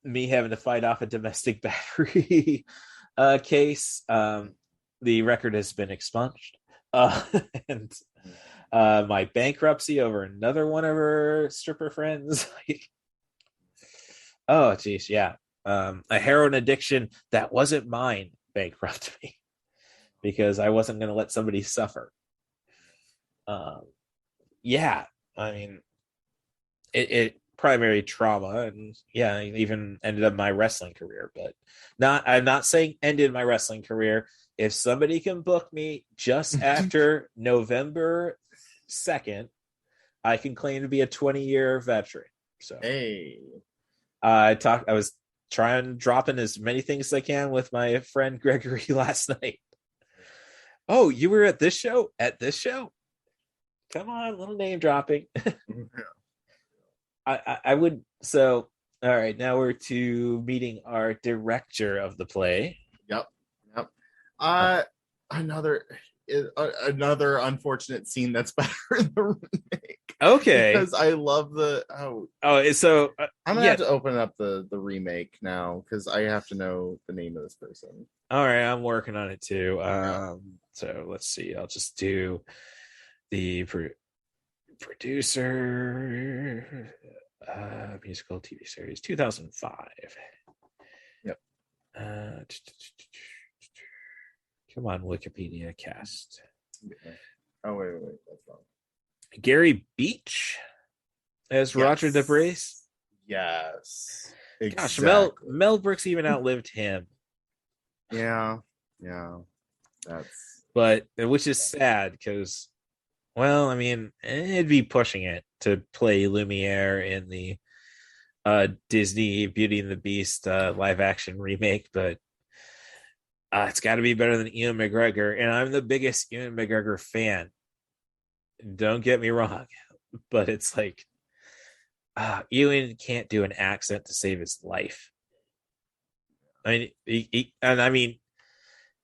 C: me having to fight off a domestic battery case. The record has been expunged, and my bankruptcy over another one of her stripper friends. Oh geez, yeah. A heroin addiction that wasn't mine bankrupted me because I wasn't going to let somebody suffer. Yeah, I mean, it primary trauma, and yeah, I even ended up my wrestling career, but I'm not saying ended my wrestling career. If somebody can book me just after November 2nd, I can claim to be a 20-year veteran. So
K: hey,
C: I was trying dropping as many things as I can with my friend Gregory last night. Oh, you were at this show? At this show? Come on, little name dropping. I would. So, all right, now we're to meeting our director of the play.
K: Yep. Another unfortunate scene that's better in the remake.
C: Okay.
K: Because I love
C: so
K: I'm gonna have to open up the remake now because I have to know the name of this person.
C: All right, I'm working on it too. So let's see. I'll just do the producer, musical TV series, 2005.
K: Yep.
C: Come on, Wikipedia cast.
K: Oh wait, that's wrong.
C: Gary Beach as Roger Dubois.
K: Yes.
C: Gosh, Mel Brooks even outlived him.
K: Yeah.
C: Which is sad because, well, I mean, it'd be pushing it to play Lumiere in the Disney Beauty and the Beast live action remake, but it's got to be better than Ewan McGregor, and I'm the biggest Ewan McGregor fan. Don't get me wrong, but it's like Ewan can't do an accent to save his life. I mean,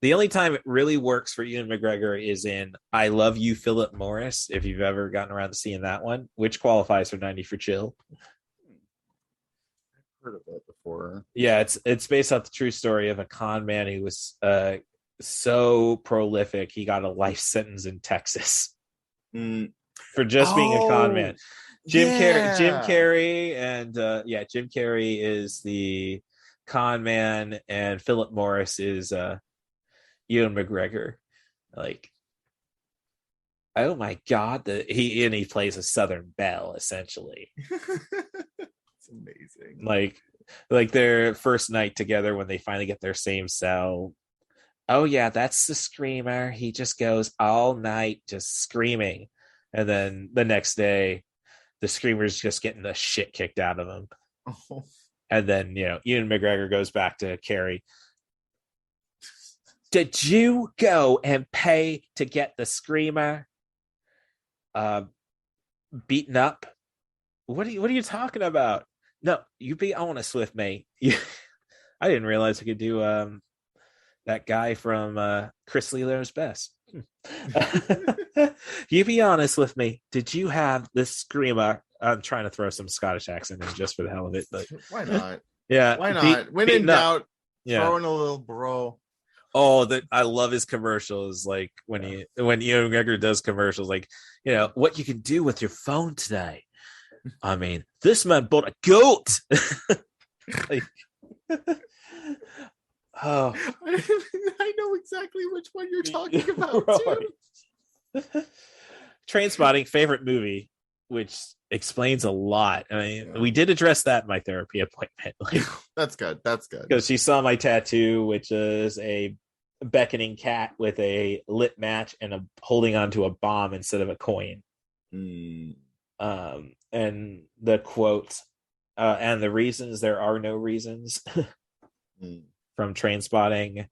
C: the only time it really works for Ewan McGregor is in I Love You, Philip Morris, if you've ever gotten around to seeing that one, which qualifies for 90 for Chill.
K: Heard of it before.
C: Yeah, it's based off the true story of a con man who was so prolific he got a life sentence in Texas for just being a con man. Jim Carrey is the con man, and Philip Morris is Ewan McGregor. Like, oh my god, he plays a Southern belle essentially.
K: It's amazing.
C: Like their first night together when they finally get their same cell. Oh yeah, that's the screamer. He just goes all night just screaming, and then the next day, the screamer's just getting the shit kicked out of him.
K: Oh.
C: And then Ewan McGregor goes back to Carrie. Did you go and pay to get the screamer beaten up? What are you talking about? No, you be honest with me. I didn't realize I could do that guy from Chris Lee Knows Best. You be honest with me. Did you have this screamer? I'm trying to throw some Scottish accent in just for the hell of it, but
K: why not?
C: Yeah,
K: why not? When in doubt, throw in a little bro.
C: Oh, I love his commercials. Like when Ewan McGregor does commercials, like what you can do with your phone today. I mean, this man bought a goat. Like, oh,
K: I know exactly which one you're talking about too.
C: Trainspotting, favorite movie, which explains a lot. I mean, we did address that in my therapy appointment. Like,
K: that's good. That's good.
C: Because she saw my tattoo, which is a beckoning cat with a lit match and holding onto a bomb instead of a coin.
K: Mm.
C: And the quote, and the reasons there are no reasons from Trainspotting.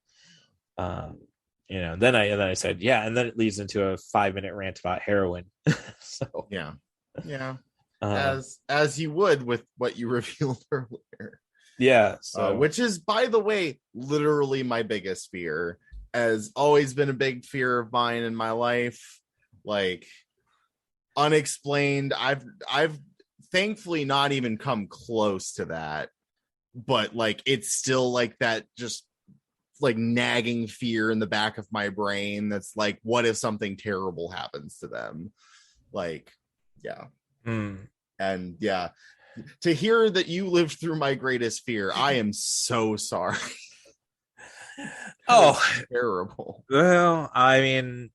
C: Then I said, yeah, and then it leads into a 5-minute rant about heroin. So
K: yeah. As you would with what you revealed earlier.
C: Yeah. So
K: which is, by the way, literally my biggest fear. Has always been a big fear of mine in my life. Like, unexplained. I've thankfully not even come close to that. But like, it's still like that, just like nagging fear in the back of my brain that's like, what if something terrible happens to them? Like, yeah. And yeah, to hear that you lived through my greatest fear, I am so sorry.
C: Oh,
K: terrible.
C: Well, I mean,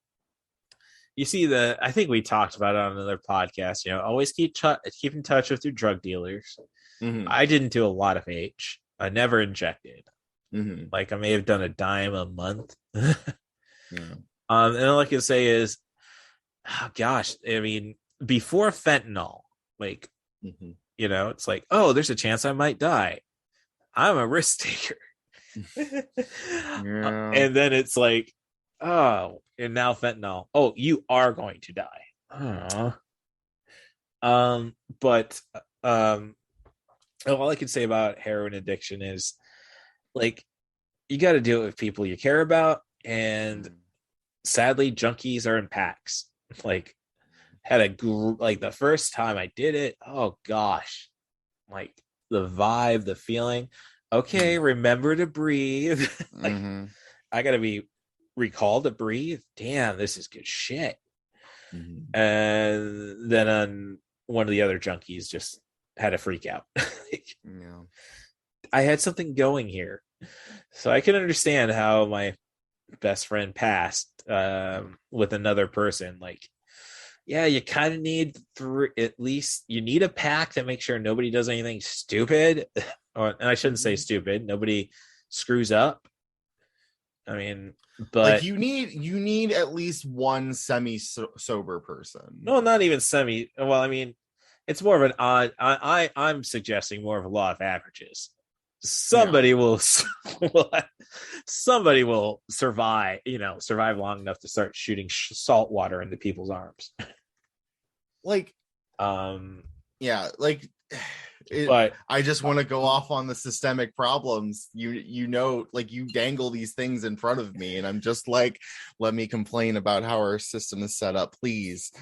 C: you see, I think we talked about it on another podcast, always keep in touch with your drug dealers. I didn't do a lot of H. I never injected. Like, I may have done a dime a month. And all I can say is, oh gosh, I mean, before fentanyl, like, it's like, oh, there's a chance I might die. I'm a risk taker. And then it's like, oh, and now fentanyl. Oh, you are going to die. But all I can say about heroin addiction is, like, you got to do it with people you care about, and sadly, junkies are in packs. Like, had the first time I did it, oh gosh, like the vibe, the feeling. Okay, remember to breathe. Like, I gotta be recalled to breathe. Damn, this is good shit. And then one of the other junkies just had a freak out. Like, I had something going here, so I can understand how my best friend passed with another person. Like, yeah, you kind of need at least you need a pack to make sure nobody does anything stupid. And I shouldn't say stupid. Nobody screws up. I mean, but
K: like, you need at least one semi-sober person.
C: No, not even semi. Well, I mean, it's more of an odd. I'm suggesting more of a law of averages. Somebody will survive. Survive long enough to start shooting salt water into people's arms.
K: Like, but I just want to go off on the systemic problems. Like, you dangle these things in front of me, and I'm just like, let me complain about how our system is set up, please.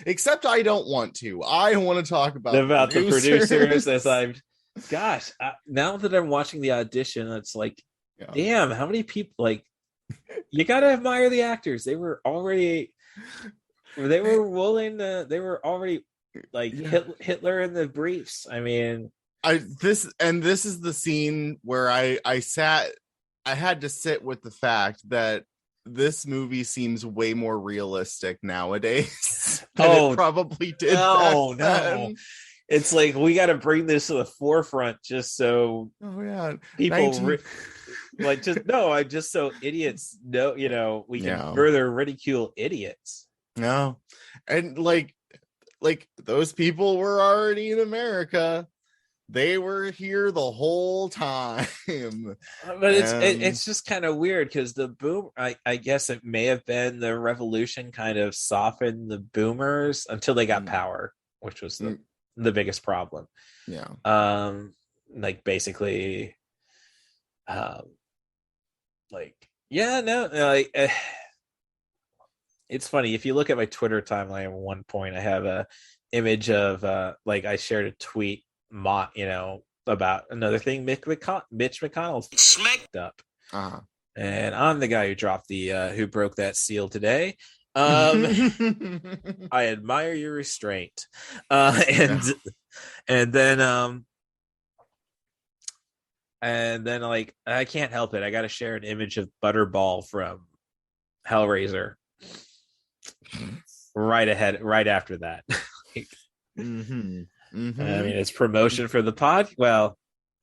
K: Except I don't want to. I want to talk about
C: the producers. As gosh, now that I'm watching the audition, it's like, damn, how many people? Like, you gotta admire the actors. They were already like Hitler in the briefs. I mean,
K: this is the scene where I had to sit with the fact that this movie seems way more realistic nowadays than it probably did.
C: No. It's like, we got to bring this to the forefront just so people just so idiots know, we can further ridicule idiots.
K: No. And like those people were already in America. They were here the whole time.
C: But it's just kind of weird because the boom, I guess it may have been the revolution kind of softened the boomers until they got power, which was the biggest problem. Like, basically, it's funny if you look at my Twitter timeline. At one point, I have a image of I shared a tweet about another thing Mitch McConnell smacked up, and I'm the guy who dropped who broke that seal today. I admire your restraint. And then And then like I can't help it. I got to share an image of Butterball from Hellraiser right after that. Like,
K: Mm-hmm.
C: I mean, it's promotion for the pod. Well,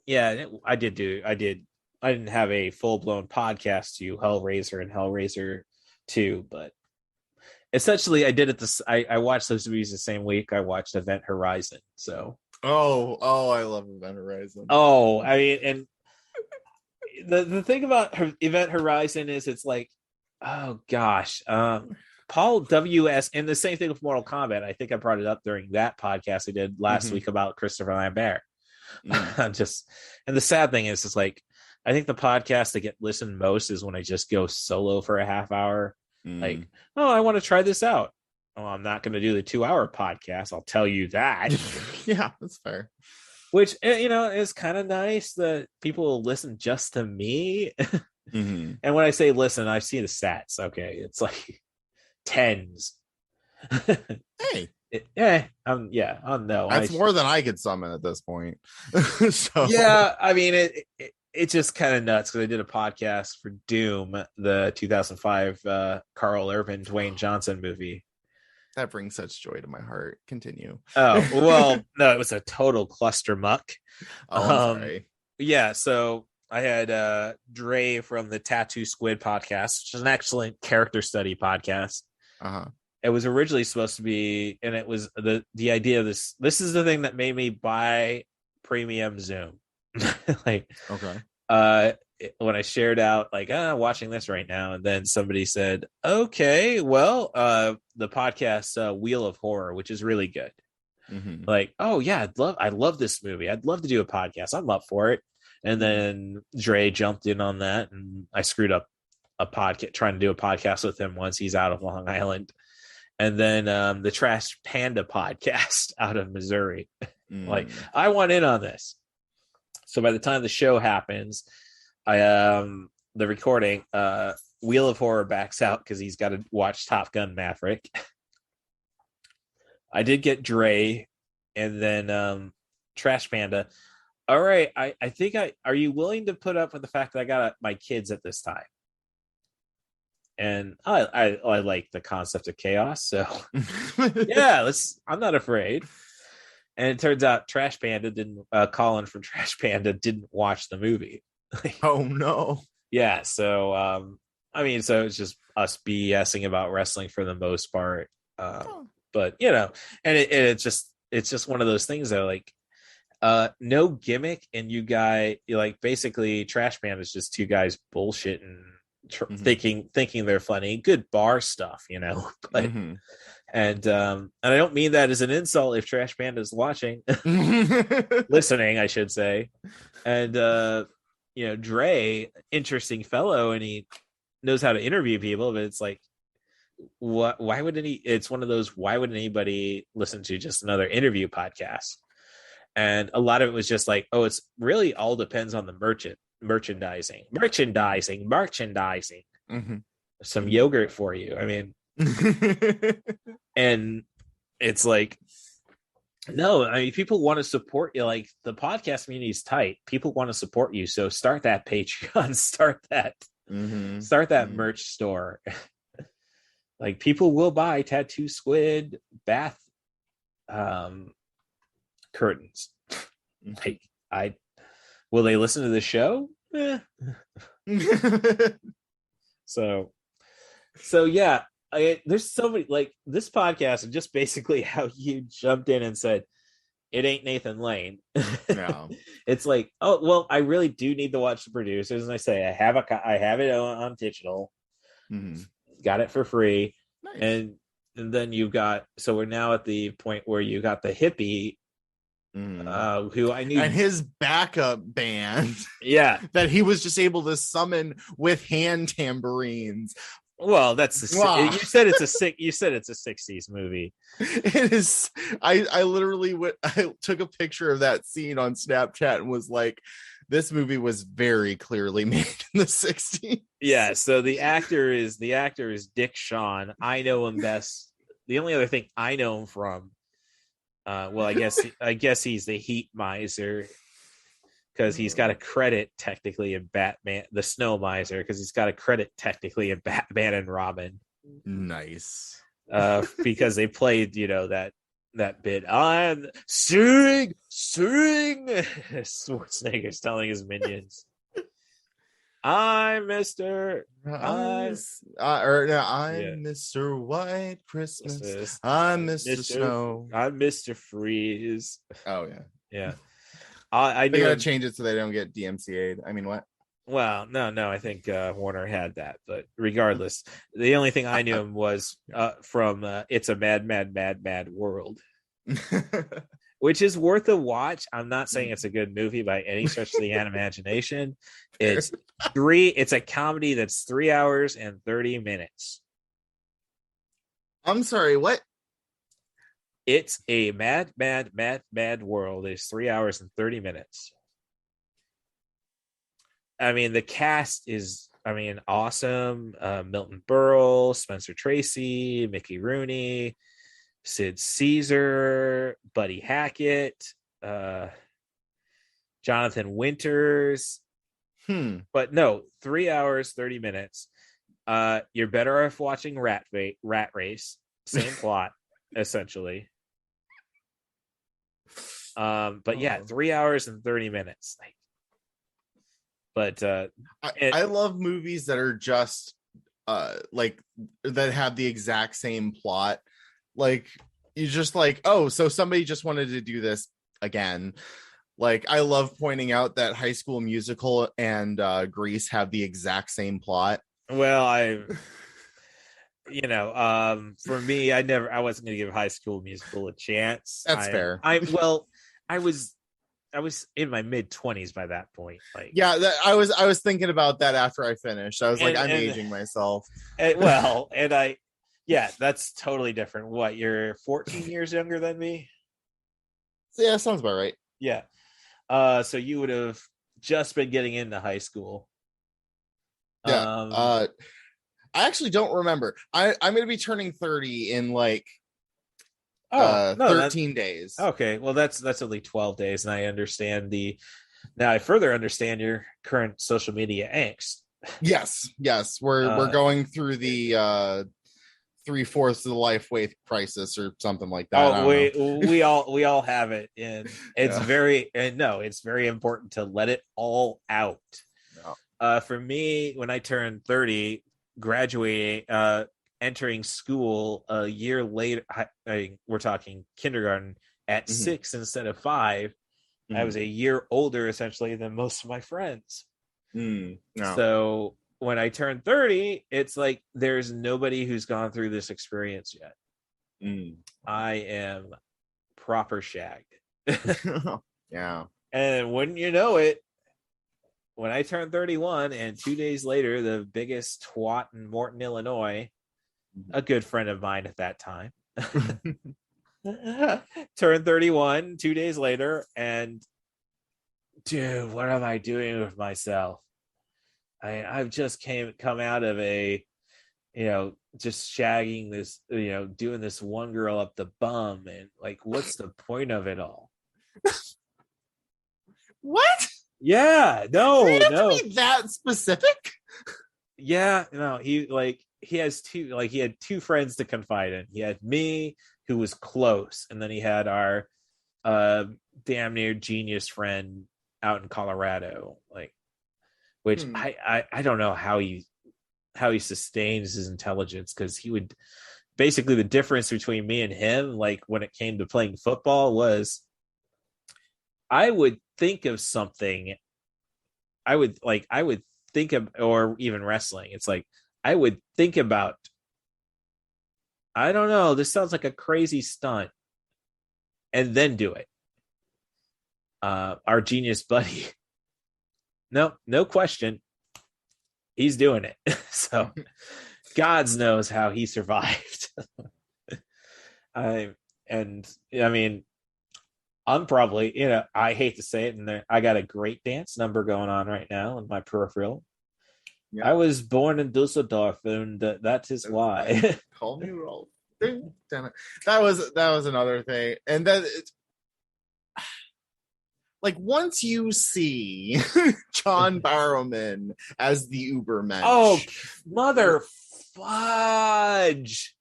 C: yeah, I didn't have a full blown podcast to Hellraiser and Hellraiser 2, but essentially I did it I watched those movies the same week I watched Event Horizon. So
K: I love Event Horizon.
C: I mean, and the thing about Event Horizon is it's like, oh gosh, Paul W.S. and the same thing with Mortal Kombat. I think I brought it up during that podcast I did last week about Christopher Lambert. And the sad thing is, it's like, I think the podcast that get listened most is when I just go solo for a half hour. Like, oh, I want to try this out. Oh, I'm not going to do the 2-hour podcast. I'll tell you that.
K: Yeah, that's fair.
C: Which, is kind of nice that people will listen just to me. And when I say listen, I see the stats. Okay, it's like tens.
K: Hey.
C: No.
K: That's more than I could summon at this point. So
C: yeah, I mean, it's just kind of nuts because I did a podcast for Doom, the 2005 Carl Urban, Dwayne Johnson movie.
K: That brings such joy to my heart. Continue.
C: Oh, well, no, it was a total cluster muck.
K: Oh, I'm sorry.
C: Yeah, so I had Dre from the Tattoo Squid podcast, which is an excellent character study podcast. It was originally supposed to be, and it was the idea of this is the thing that made me buy premium Zoom. Like, okay. When I shared out, like, watching this right now, and then somebody said, okay, well, the podcast Wheel of Horror, which is really good. Like, oh yeah, I love this movie. I'd love to do a podcast. I'm up for it. And then Dre jumped in on that, and I screwed up a podcast trying to do a podcast with him once. He's out of Long Island. And then the Trash Panda podcast out of Missouri. Like, I want in on this. So by the time the show happens, the recording, Wheel of Horror backs out because he's got to watch Top Gun Maverick. I did get Dre, and then Trash Panda. All right, I think are you willing to put up with the fact that I got my kids at this time? And I like the concept of chaos, so yeah, I'm not afraid. And it turns out Trash Panda didn't. Colin from Trash Panda didn't watch the movie.
K: Oh no!
C: Yeah, so I mean, so it's just us BSing about wrestling for the most part. But and it's just one of those things though, like no gimmick, and you like basically Trash Panda is just two guys bullshitting. Thinking they're funny, good bar stuff, but and I don't mean that as an insult if Trash Panda is watching, listening, I should say. And Dre, interesting fellow, and he knows how to interview people, but it's like, why would it's one of those, why would anybody listen to just another interview podcast? And a lot of it was just like, oh, it's really all depends on the merchandising. Some yogurt for you. I mean, and it's like, no, I mean, people want to support you. Like, the podcast community is tight. People want to support you. So start that Patreon, start that merch store. Like, people will buy Tattoo Squid bath curtains. Like, will they listen to the show? So yeah, there's so many, like, this podcast is just basically how you jumped in and said it ain't Nathan Lane.
K: No.
C: It's like, oh well, I really do need to watch the producers, and I say I have it on digital, got it for free.
K: Nice.
C: and then you've got, so we're now at the point where you got the hippie who I knew,
K: and his backup band,
C: yeah,
K: that he was just able to summon with hand tambourines.
C: Well, that's you said it's a 60s movie.
K: It is. I literally I took a picture of that scene on Snapchat and was like, this movie was very clearly made in the 60s.
C: Yeah, so the actor is Dick Shawn. I know him best. The only other thing I know him from, well, I guess he's the Heat Miser. because he's got a credit technically in Batman, the Snow Miser, because he's got a credit technically in Batman and Robin.
K: Nice.
C: Because they played, that bit. I'm sing. Schwarzenegger's telling his minions. I'm Mr.
K: Mr. White Christmas. I'm Mr. Snow.
C: I'm Mr. Freeze.
K: Oh yeah.
C: Yeah. I
K: they gotta change it so they don't get DMCA'd. I mean, what?
C: Well, no. I think Warner had that, but regardless, the only thing I knew him was from "It's a Mad, Mad, Mad, Mad World," which is worth a watch. I'm not saying it's a good movie by any stretch of the imagination. It's a comedy that's 3 hours and 30 minutes.
K: I'm sorry, what?
C: It's a Mad, Mad, Mad, Mad World. It's 3 hours and 30 minutes. I mean, the cast is, awesome. Milton Berle, Spencer Tracy, Mickey Rooney, Sid Caesar, Buddy Hackett, Jonathan Winters. But no, 3 hours, 30 minutes. You're better off watching Rat Race. Same plot, essentially. But yeah, 3 hours and 30 minutes. But
K: I love movies that are just that have the exact same plot. Like, you just so somebody just wanted to do this again. Like, I love pointing out that High School Musical and Grease have the exact same plot.
C: Well, for me, I wasn't going to give High School Musical a chance.
K: That's fair.
C: I was in my mid-20s by that point.
K: I was thinking about that after I finished. I was I'm aging myself.
C: That's totally different. What, you're 14 years younger than me?
K: Yeah, sounds about right.
C: Yeah. So you would have just been getting into high school.
K: Yeah. I actually don't remember. I'm going to be turning 30 in 13 days.
C: Okay, well that's only 12 days, and I understand now I further understand your current social media angst.
K: Yes, we're going through the 3/4 of the life weight crisis or something like that.
C: We all have it, and it's it's very important to let it all out. No. For me, when I turned 30, graduating, entering school a year later, we're talking kindergarten at 6 instead of 5. I was a year older essentially than most of my friends.
K: No.
C: So when I turned 30, it's like there's nobody who's gone through this experience yet. I am proper shagged.
K: Yeah.
C: And wouldn't you know it, when I turned 31 and 2 days later, the biggest twat in Morton, Illinois, a good friend of mine at that time, turned 31 2 days later, and dude, what am I doing with myself? I've just come out of just shagging this, doing this one girl up the bum, and what's the point of it all?
K: What?
C: Yeah, no,
K: you have to be that specific.
C: Yeah, no, he had two friends to confide in. He had me, who was close, and then he had our damn near genius friend out in Colorado, which I don't know how he sustains his intelligence, because he would basically, the difference between me and him, when it came to playing football, was I would think of something. I would think of, or even wrestling. It's I would think about, I don't know, this sounds like a crazy stunt, and then do it. Our genius buddy, no question, he's doing it. So God knows how he survived. I'm probably, I hate to say it, and I got a great dance number going on right now in my peripheral. Yeah. I was born in Dusseldorf, and that is why.
K: Call me Rolf. Damn it. That was another thing, and that like once you see John Barrowman as the Ubermensch.
C: Oh, mother fudge!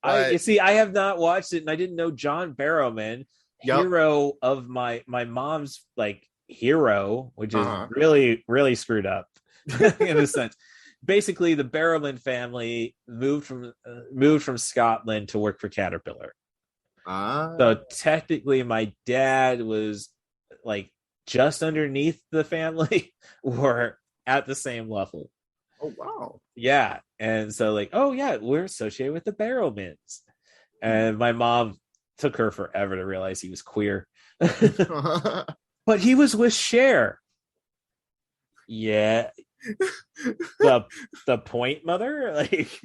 C: You see, I have not watched it, and I didn't know John Barrowman, hero of my mom's like hero, which is really really screwed up in a sense. Basically, the Barrowman family moved from Scotland to work for Caterpillar. So technically, my dad was like just underneath the family, or at the same level.
K: Oh wow!
C: Yeah, and so like, oh yeah, we're associated with the Barrowmans, and my mom took her forever to realize he was queer, but he was with Cher. Yeah, the point, mother. Like,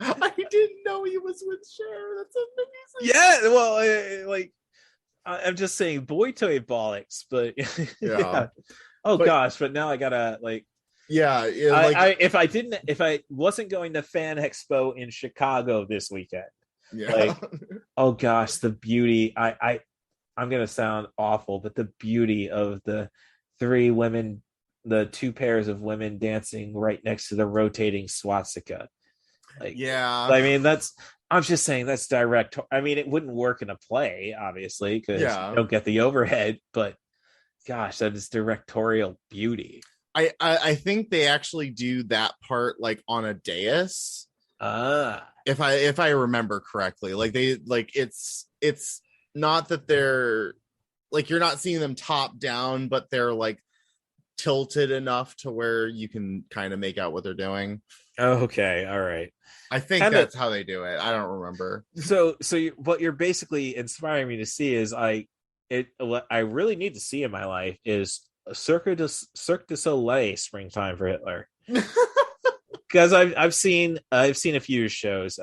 K: I didn't know he was with Cher. That's amazing.
C: Yeah, well, like I'm just saying, boy toy bollocks, but yeah. Oh gosh, but now I gotta like.
K: Yeah,
C: like, if I wasn't going to Fan Expo in Chicago this weekend, like, oh gosh, the beauty. I'm gonna sound awful, but the beauty of the two pairs of women dancing right next to the rotating swastika. Like, I mean, I'm just saying that's direct. I mean, it wouldn't work in a play, obviously, because you don't get the overhead, but gosh, that is directorial beauty.
K: I think they actually do that part like on a dais. If I remember correctly, like it's not that they're like, you're not seeing them top down, but they're like tilted enough to where you can kind of make out what they're doing.
C: Okay, all right.
K: I think that's how they do it. I don't remember.
C: So what you're basically inspiring me to see is what I really need to see in my life is a Cirque du Soleil Springtime for Hitler. Because I've seen a few shows.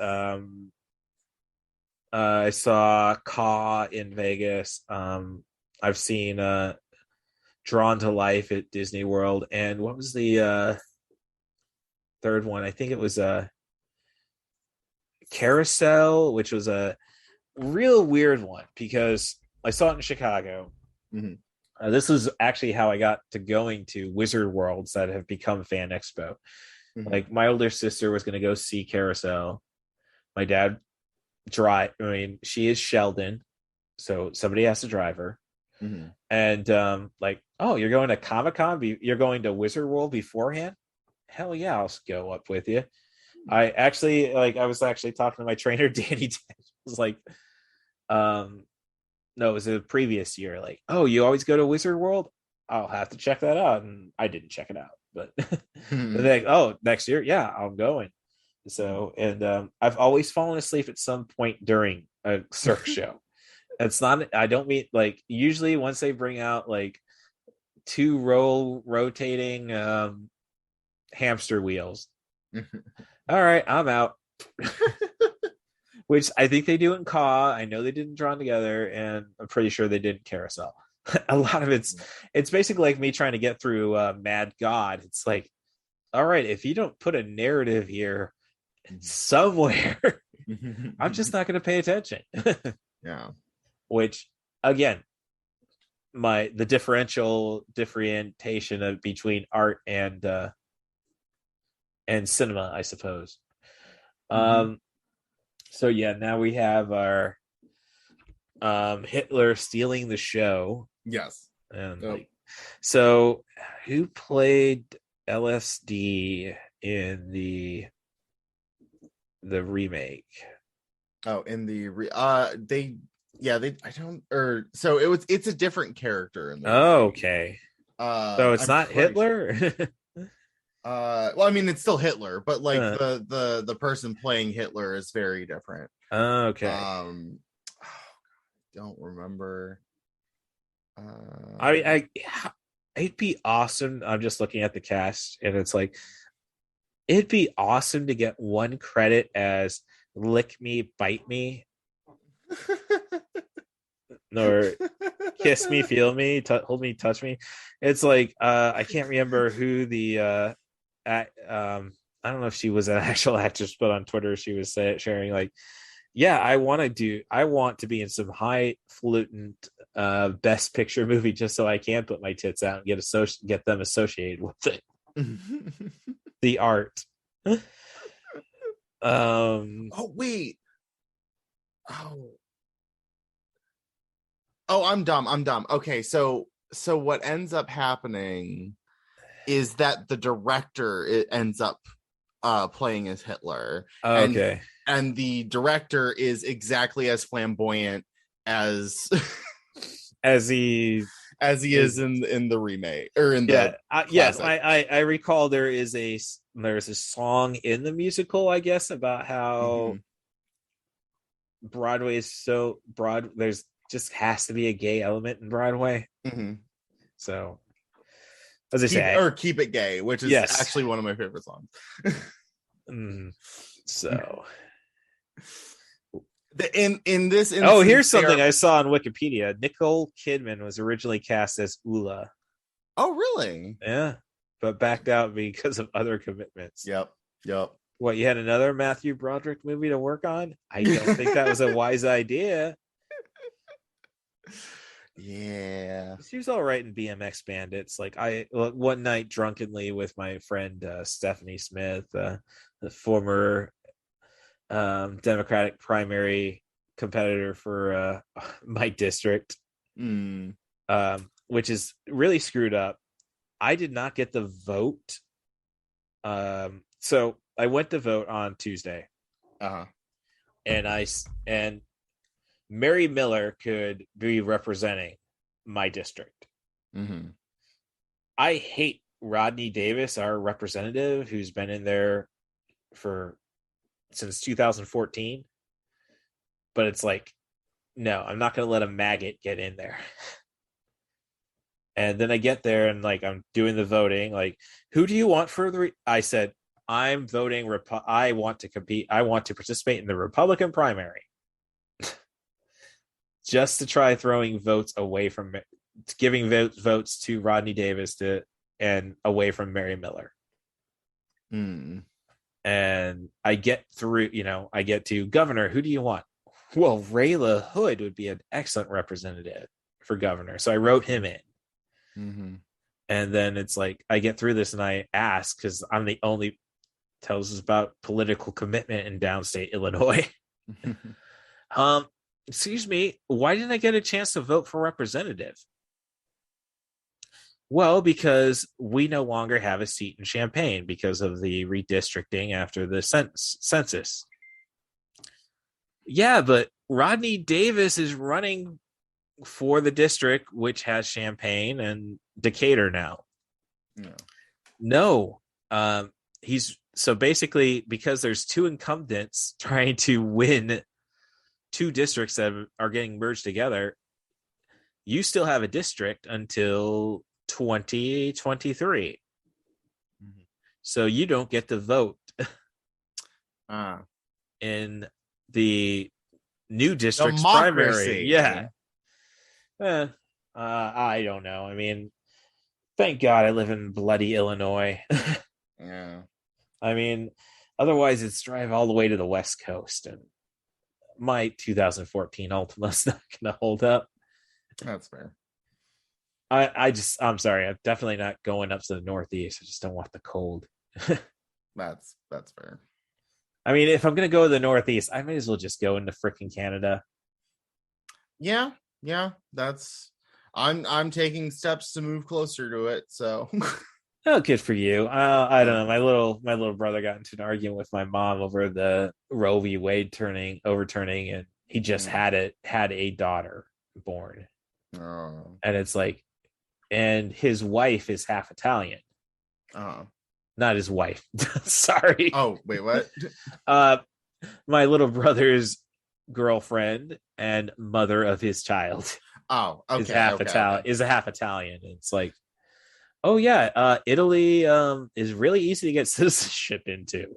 C: I saw Caw in Vegas. I've seen Drawn to Life at Disney World, and what was the third one? I think it was Carousel, which was a real weird one because I saw it in Chicago.
K: Mm-hmm.
C: This was actually how I got to going to Wizard Worlds that have become Fan Expo.
K: Mm-hmm.
C: Like, my older sister was going to go see Carousel. My dad she is Sheldon, so somebody has to drive her.
K: Mm-hmm.
C: And like, oh, you're going to Comic-Con? You're going to Wizard World beforehand? Hell yeah, I'll go up with you. I was actually talking to my trainer, Danny. Was like, no, it was a previous year. Like, oh, you always go to Wizard World? I'll have to check that out. And I didn't check it out, but like, oh, next year, yeah, I'm going. So, and I've always fallen asleep at some point during a Cirque show. It's not. I don't mean like, usually once they bring out like two rotating hamster wheels. All right, I'm out. Which I think they do in Caw. I know they didn't Drawn Together, and I'm pretty sure they did in Carousel. A lot of it's basically like me trying to get through Mad God. It's like, all right, if you don't put a narrative here somewhere, I'm just not going to pay attention.
K: Yeah.
C: Which, again, the differentiation of between art and cinema, I suppose. So yeah, now we have our Hitler stealing the show.
K: Yes.
C: And so who played LSD in the remake?
K: Oh, in the it's a different character in the
C: okay. So it's not Hitler?
K: Sure. Well, I mean, it's still Hitler, but like the person playing Hitler is very different.
C: Okay.
K: Don't remember.
C: It'd be awesome. I'm just looking at the cast, and it's like, it'd be awesome to get one credit as Lick Me, Bite Me, or Kiss Me, Feel Me, Hold Me, Touch Me. It's like, I can't remember who the I don't know if she was an actual actress, but on Twitter she was sharing like, yeah, I want to be in some highfalutin Best Picture movie just so I can put my tits out and get them associated with it. The art.
K: Oh wait. Oh, I'm dumb. Okay, so what ends up happening is that the director ends up playing as Hitler.
C: Okay.
K: And the director is exactly as flamboyant as
C: he
K: is in the remake or in the
C: yes, I recall there's a song in the musical, I guess, about how Broadway is so broad. There's just has to be a gay element in Broadway. So as I say,
K: keep it gay, which is actually one of my favorite songs.
C: So
K: in this instance,
C: oh, here's something I saw on Wikipedia. Nicole Kidman was originally cast as Ula.
K: Oh, really?
C: Yeah, but backed out because of other commitments.
K: Yep.
C: What, you had another Matthew Broderick movie to work on? I don't think that was a wise idea.
K: Yeah,
C: she was all right in BMX Bandits. Like, one night drunkenly with my friend Stephanie Smith, the former Democratic primary competitor for my district, which is really screwed up. I did not get the vote. So I went to vote on Tuesday, and Mary Miller could be representing my district. I hate Rodney Davis, our representative, who's been in there since 2014. But it's like, no, I'm not going to let a maggot get in there. And then I get there and like I'm doing the voting. Like, who do you want for I said, I'm voting. I want to compete. I want to participate in the Republican primary. Just to try throwing votes away from giving votes to Rodney Davis and away from Mary Miller. And I get through, I get to governor. Who do you want? Well, Ray LaHood would be an excellent representative for governor. So I wrote him in. And then it's like, I get through this and I ask, because I'm the only tells us about political commitment in downstate Illinois. Excuse me, why didn't I get a chance to vote for representative? Well, because we no longer have a seat in Champaign because of the redistricting after the census. Yeah, but Rodney Davis is running for the district, which has Champaign and Decatur now. No. He's so basically, because there's two incumbents trying to win two districts that are getting merged together, you still have a district until 2023. So you don't get to vote in the new district's primary. Yeah. I don't know. I mean, thank God I live in bloody Illinois.
K: Yeah.
C: I mean, otherwise it's drive all the way to the West Coast, and my 2014 Altima's not going to hold up.
K: That's fair.
C: I'm sorry. I'm definitely not going up to the Northeast. I just don't want the cold.
K: That's fair.
C: I mean, if I'm going to go to the Northeast, I might as well just go into freaking Canada.
K: Yeah. I'm taking steps to move closer to it. So.
C: Oh, good for you. I don't know. My little brother got into an argument with my mom over the Roe v. Wade overturning, and he just had a daughter born.
K: Oh.
C: And it's like, and his wife is half Italian. Not his wife. Sorry.
K: Oh, wait, what?
C: My little brother's girlfriend and mother of his child.
K: Oh, okay.
C: Is a half Italian. It's like, oh yeah, Italy is really easy to get citizenship into.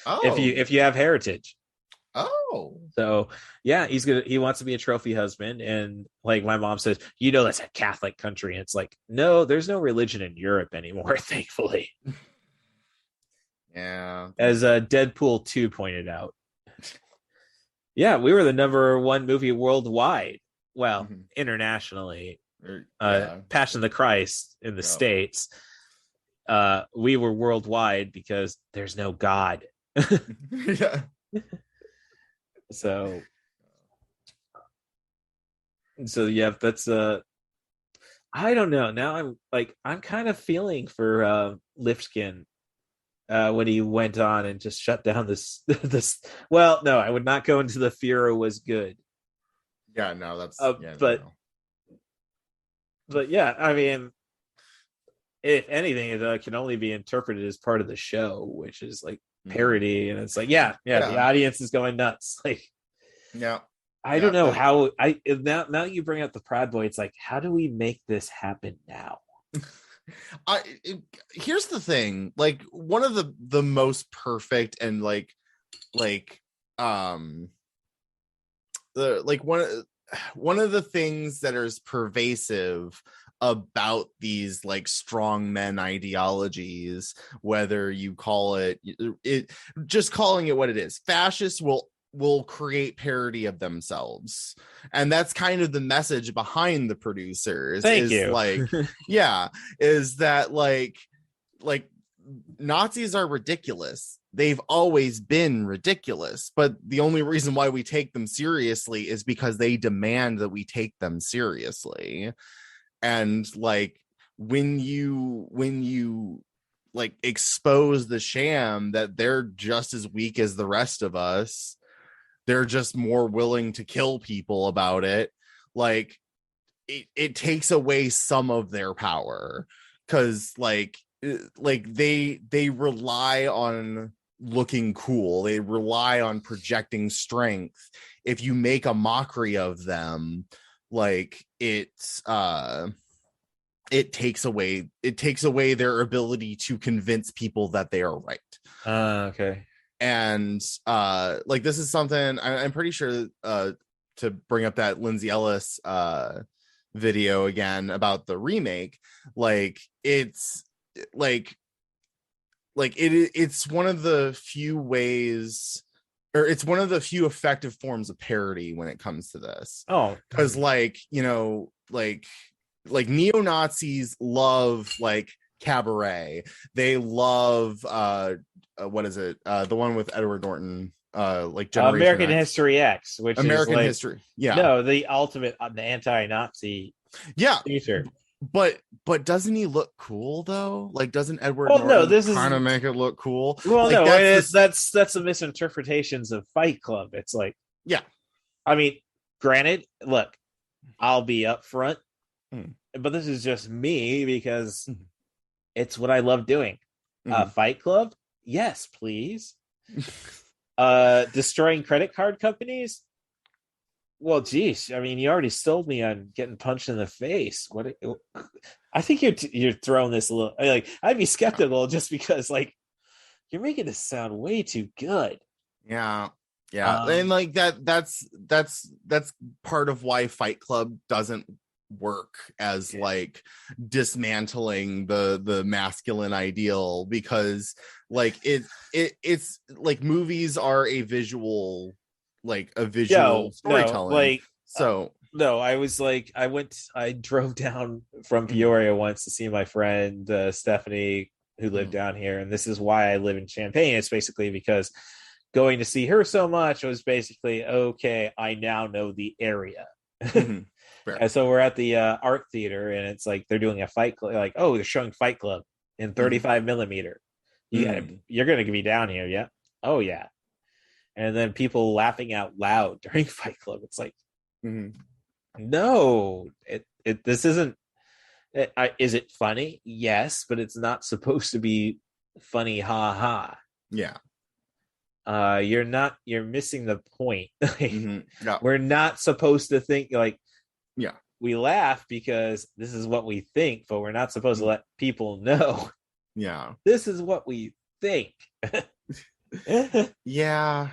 C: if you have heritage.
K: Oh.
C: So yeah, he wants to be a trophy husband, and like my mom says, that's a Catholic country. And it's like, no, there's no religion in Europe anymore, thankfully.
K: Yeah.
C: As Deadpool 2 pointed out. Yeah, we were the #1 movie worldwide well, internationally,
K: Yeah.
C: Passion of the Christ in the States, we were worldwide because there's no God.
K: Yeah.
C: So yeah, that's I don't know. Now I'm kind of feeling for Lifskin when he went on and just shut down this well, no, I would not go into the Fuhrer was good.
K: Yeah, no, that's
C: but yeah, I mean, if anything, it can only be interpreted as part of the show, which is like parody, and it's like, the audience is going nuts. Like, I don't know how. Now you bring up the Proud Boy. It's like, how do we make this happen now?
K: Here's the thing. Like, one of the most perfect and one of the things that is pervasive about these like strong men ideologies, whether you call it just calling it what it is, fascists will create parody of themselves, and that's kind of the message behind the producers.
C: Thank you.
K: Like, yeah, is that like Nazis are ridiculous. They've always been ridiculous, but the only reason why we take them seriously is because they demand that we take them seriously. And like, when you like expose the sham that they're just as weak as the rest of us, they're just more willing to kill people about it. Like, it takes away some of their power, because like they rely on looking cool. They rely on projecting strength. If you make a mockery of them, like, it takes away their ability to convince people that they are right.
C: Okay.
K: And like, this is something I'm pretty sure, to bring up that Lindsay Ellis video again about the remake, like, it's one of the few ways, or it's one of the few effective forms of parody when it comes to this. Because like, like neo-Nazis love like Cabaret. They love what is it, the one with Edward Norton, like Generation
C: American
K: X.
C: History X, which
K: American
C: is like,
K: History,
C: the ultimate anti-Nazi feature.
K: But doesn't he look cool though? Like, doesn't Edward
C: Norton
K: kind of make it look cool?
C: Well,
K: like,
C: no, that's the misinterpretations of Fight Club. It's like, I mean, granted, look, I'll be up front, but this is just me because it's what I love doing. Fight Club, yes, please. Destroying credit card companies. Well, geez, I mean, you already sold me on getting punched in the face. I think you're throwing this a little. Like, I'd be skeptical just because, like, you're making this sound way too good.
K: Yeah. And like that's part of why Fight Club doesn't work as like dismantling the masculine ideal, because like it's like, movies are a visual storytelling.
C: I drove down from Peoria once to see my friend Stephanie, who lived down here, and this is why I live in Champaign. It's basically because going to see her so much was basically, okay, I now know the area. And so we're at the art theater, and it's like they're doing a Fight Club. Like, oh, they're showing Fight Club in 35 millimeter. You're gonna be down here, yeah? Oh yeah. And then people laughing out loud during Fight Club. It's like, no, this isn't. Is it funny? Yes, but it's not supposed to be funny. Ha ha.
K: Yeah.
C: You're missing the point. We're not supposed to think like.
K: Yeah.
C: We laugh because this is what we think, but we're not supposed to let people know.
K: Yeah.
C: This is what we think.
K: Yeah,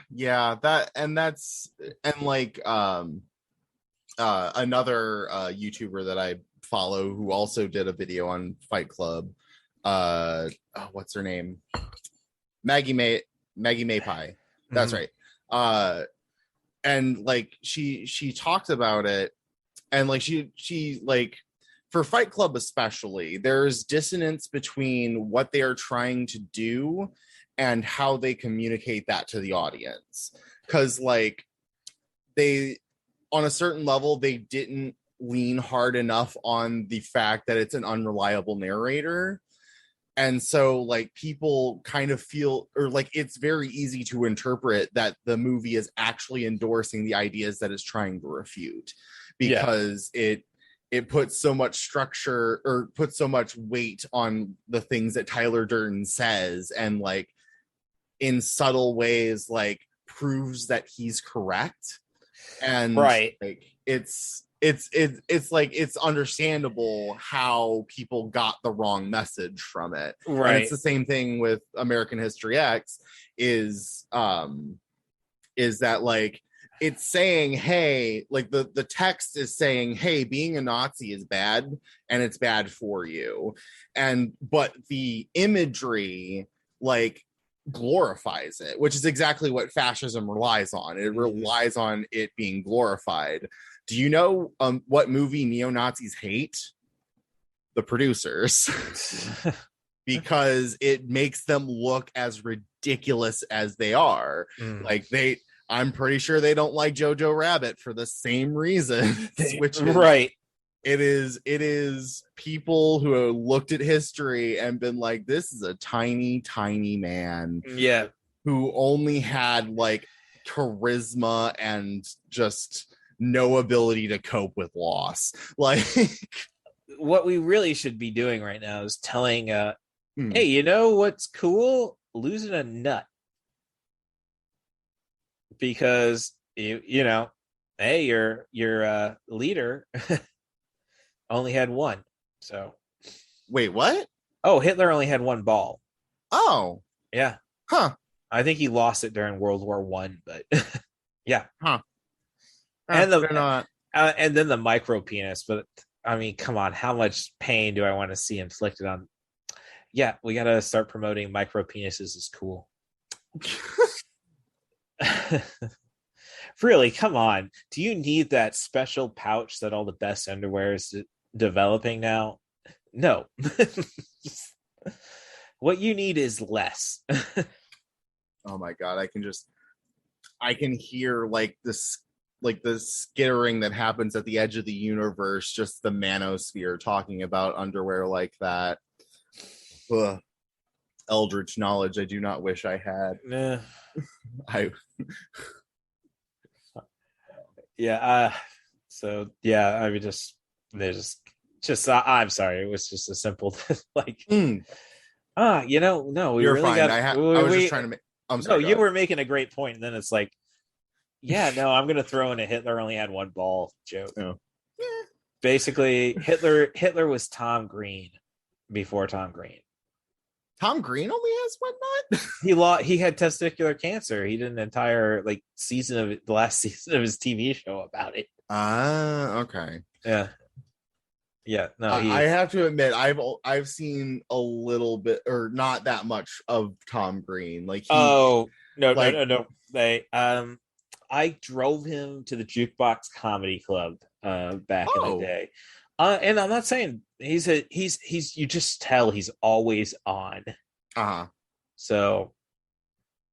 K: another YouTuber that I follow who also did a video on Fight Club, what's her name, Maggie Maypie, that's right. And like, she talked about it, and like she like for Fight Club especially, there's dissonance between what they are trying to do and how they communicate that to the audience. Because like they, on a certain level, they didn't lean hard enough on the fact that it's an unreliable narrator. And so like people kind of feel, or like it's very easy to interpret that the movie is actually endorsing the ideas that it's trying to refute, because it puts so much structure or puts so much weight on the things that Tyler Durden says, and like in subtle ways like proves that he's correct. And
C: right,
K: like it's like it's understandable how people got the wrong message from it.
C: right.
K: And it's the same thing with American History X, is that like it's saying, hey, like the text is saying, hey, being a Nazi is bad and it's bad for you. But the imagery like glorifies it, which is exactly what fascism relies on. It relies on it being glorified. Do you know what movie neo-Nazis hate? The producers. Because it makes them look as ridiculous as they are. Like I'm pretty sure they don't like Jojo Rabbit for the same reason. Which is,
C: right.
K: It is people who have looked at history and been like, this is a tiny, tiny man.
C: Yeah.
K: Who only had like charisma and just no ability to cope with loss. Like
C: what we really should be doing right now is telling hey, you know what's cool? Losing a nut. Because you know, hey, your leader only had one. So
K: wait, what?
C: Oh, Hitler only had one ball.
K: Oh.
C: Yeah.
K: Huh.
C: I think he lost it during World War I, but yeah.
K: Huh.
C: And and then the micro penis, but I mean, come on, how much pain do I want to see inflicted on? Yeah, we got to start promoting micro penises as cool. Really, come on. Do you need that special pouch that all the best underwear is developing now? No. What you need is less.
K: Oh my god, I can hear like this, like the skittering that happens at the edge of the universe, just the manosphere talking about underwear like that. Ugh. Eldritch knowledge I do not wish I had.
C: Nah. So yeah, I mean, I'm sorry, it was just a simple like no, we
K: You're
C: really
K: fine.
C: got
K: I was just trying to make, I'm sorry.
C: No, you were making a great point, and then it's like, yeah, no, I'm gonna throw in a Hitler only had one ball joke.
K: Oh.
C: Basically, Hitler was Tom Green before Tom Green.
K: Tom Green only has one nut?
C: He had testicular cancer. He did an entire like the last season of his TV show about it.
K: Okay.
C: Yeah. No,
K: I have to admit, I've seen a little bit, or not that much, of Tom Green. Like,
C: no. I drove him to the Jukebox Comedy Club back in the day. And I'm not saying he's you just tell he's always on. So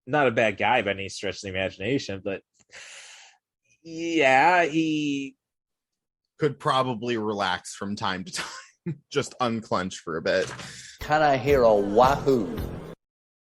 C: not a bad guy by any stretch of the imagination, but yeah, he
K: could probably relax from time to time. Just unclench for a bit.
L: Can I hear a wahoo?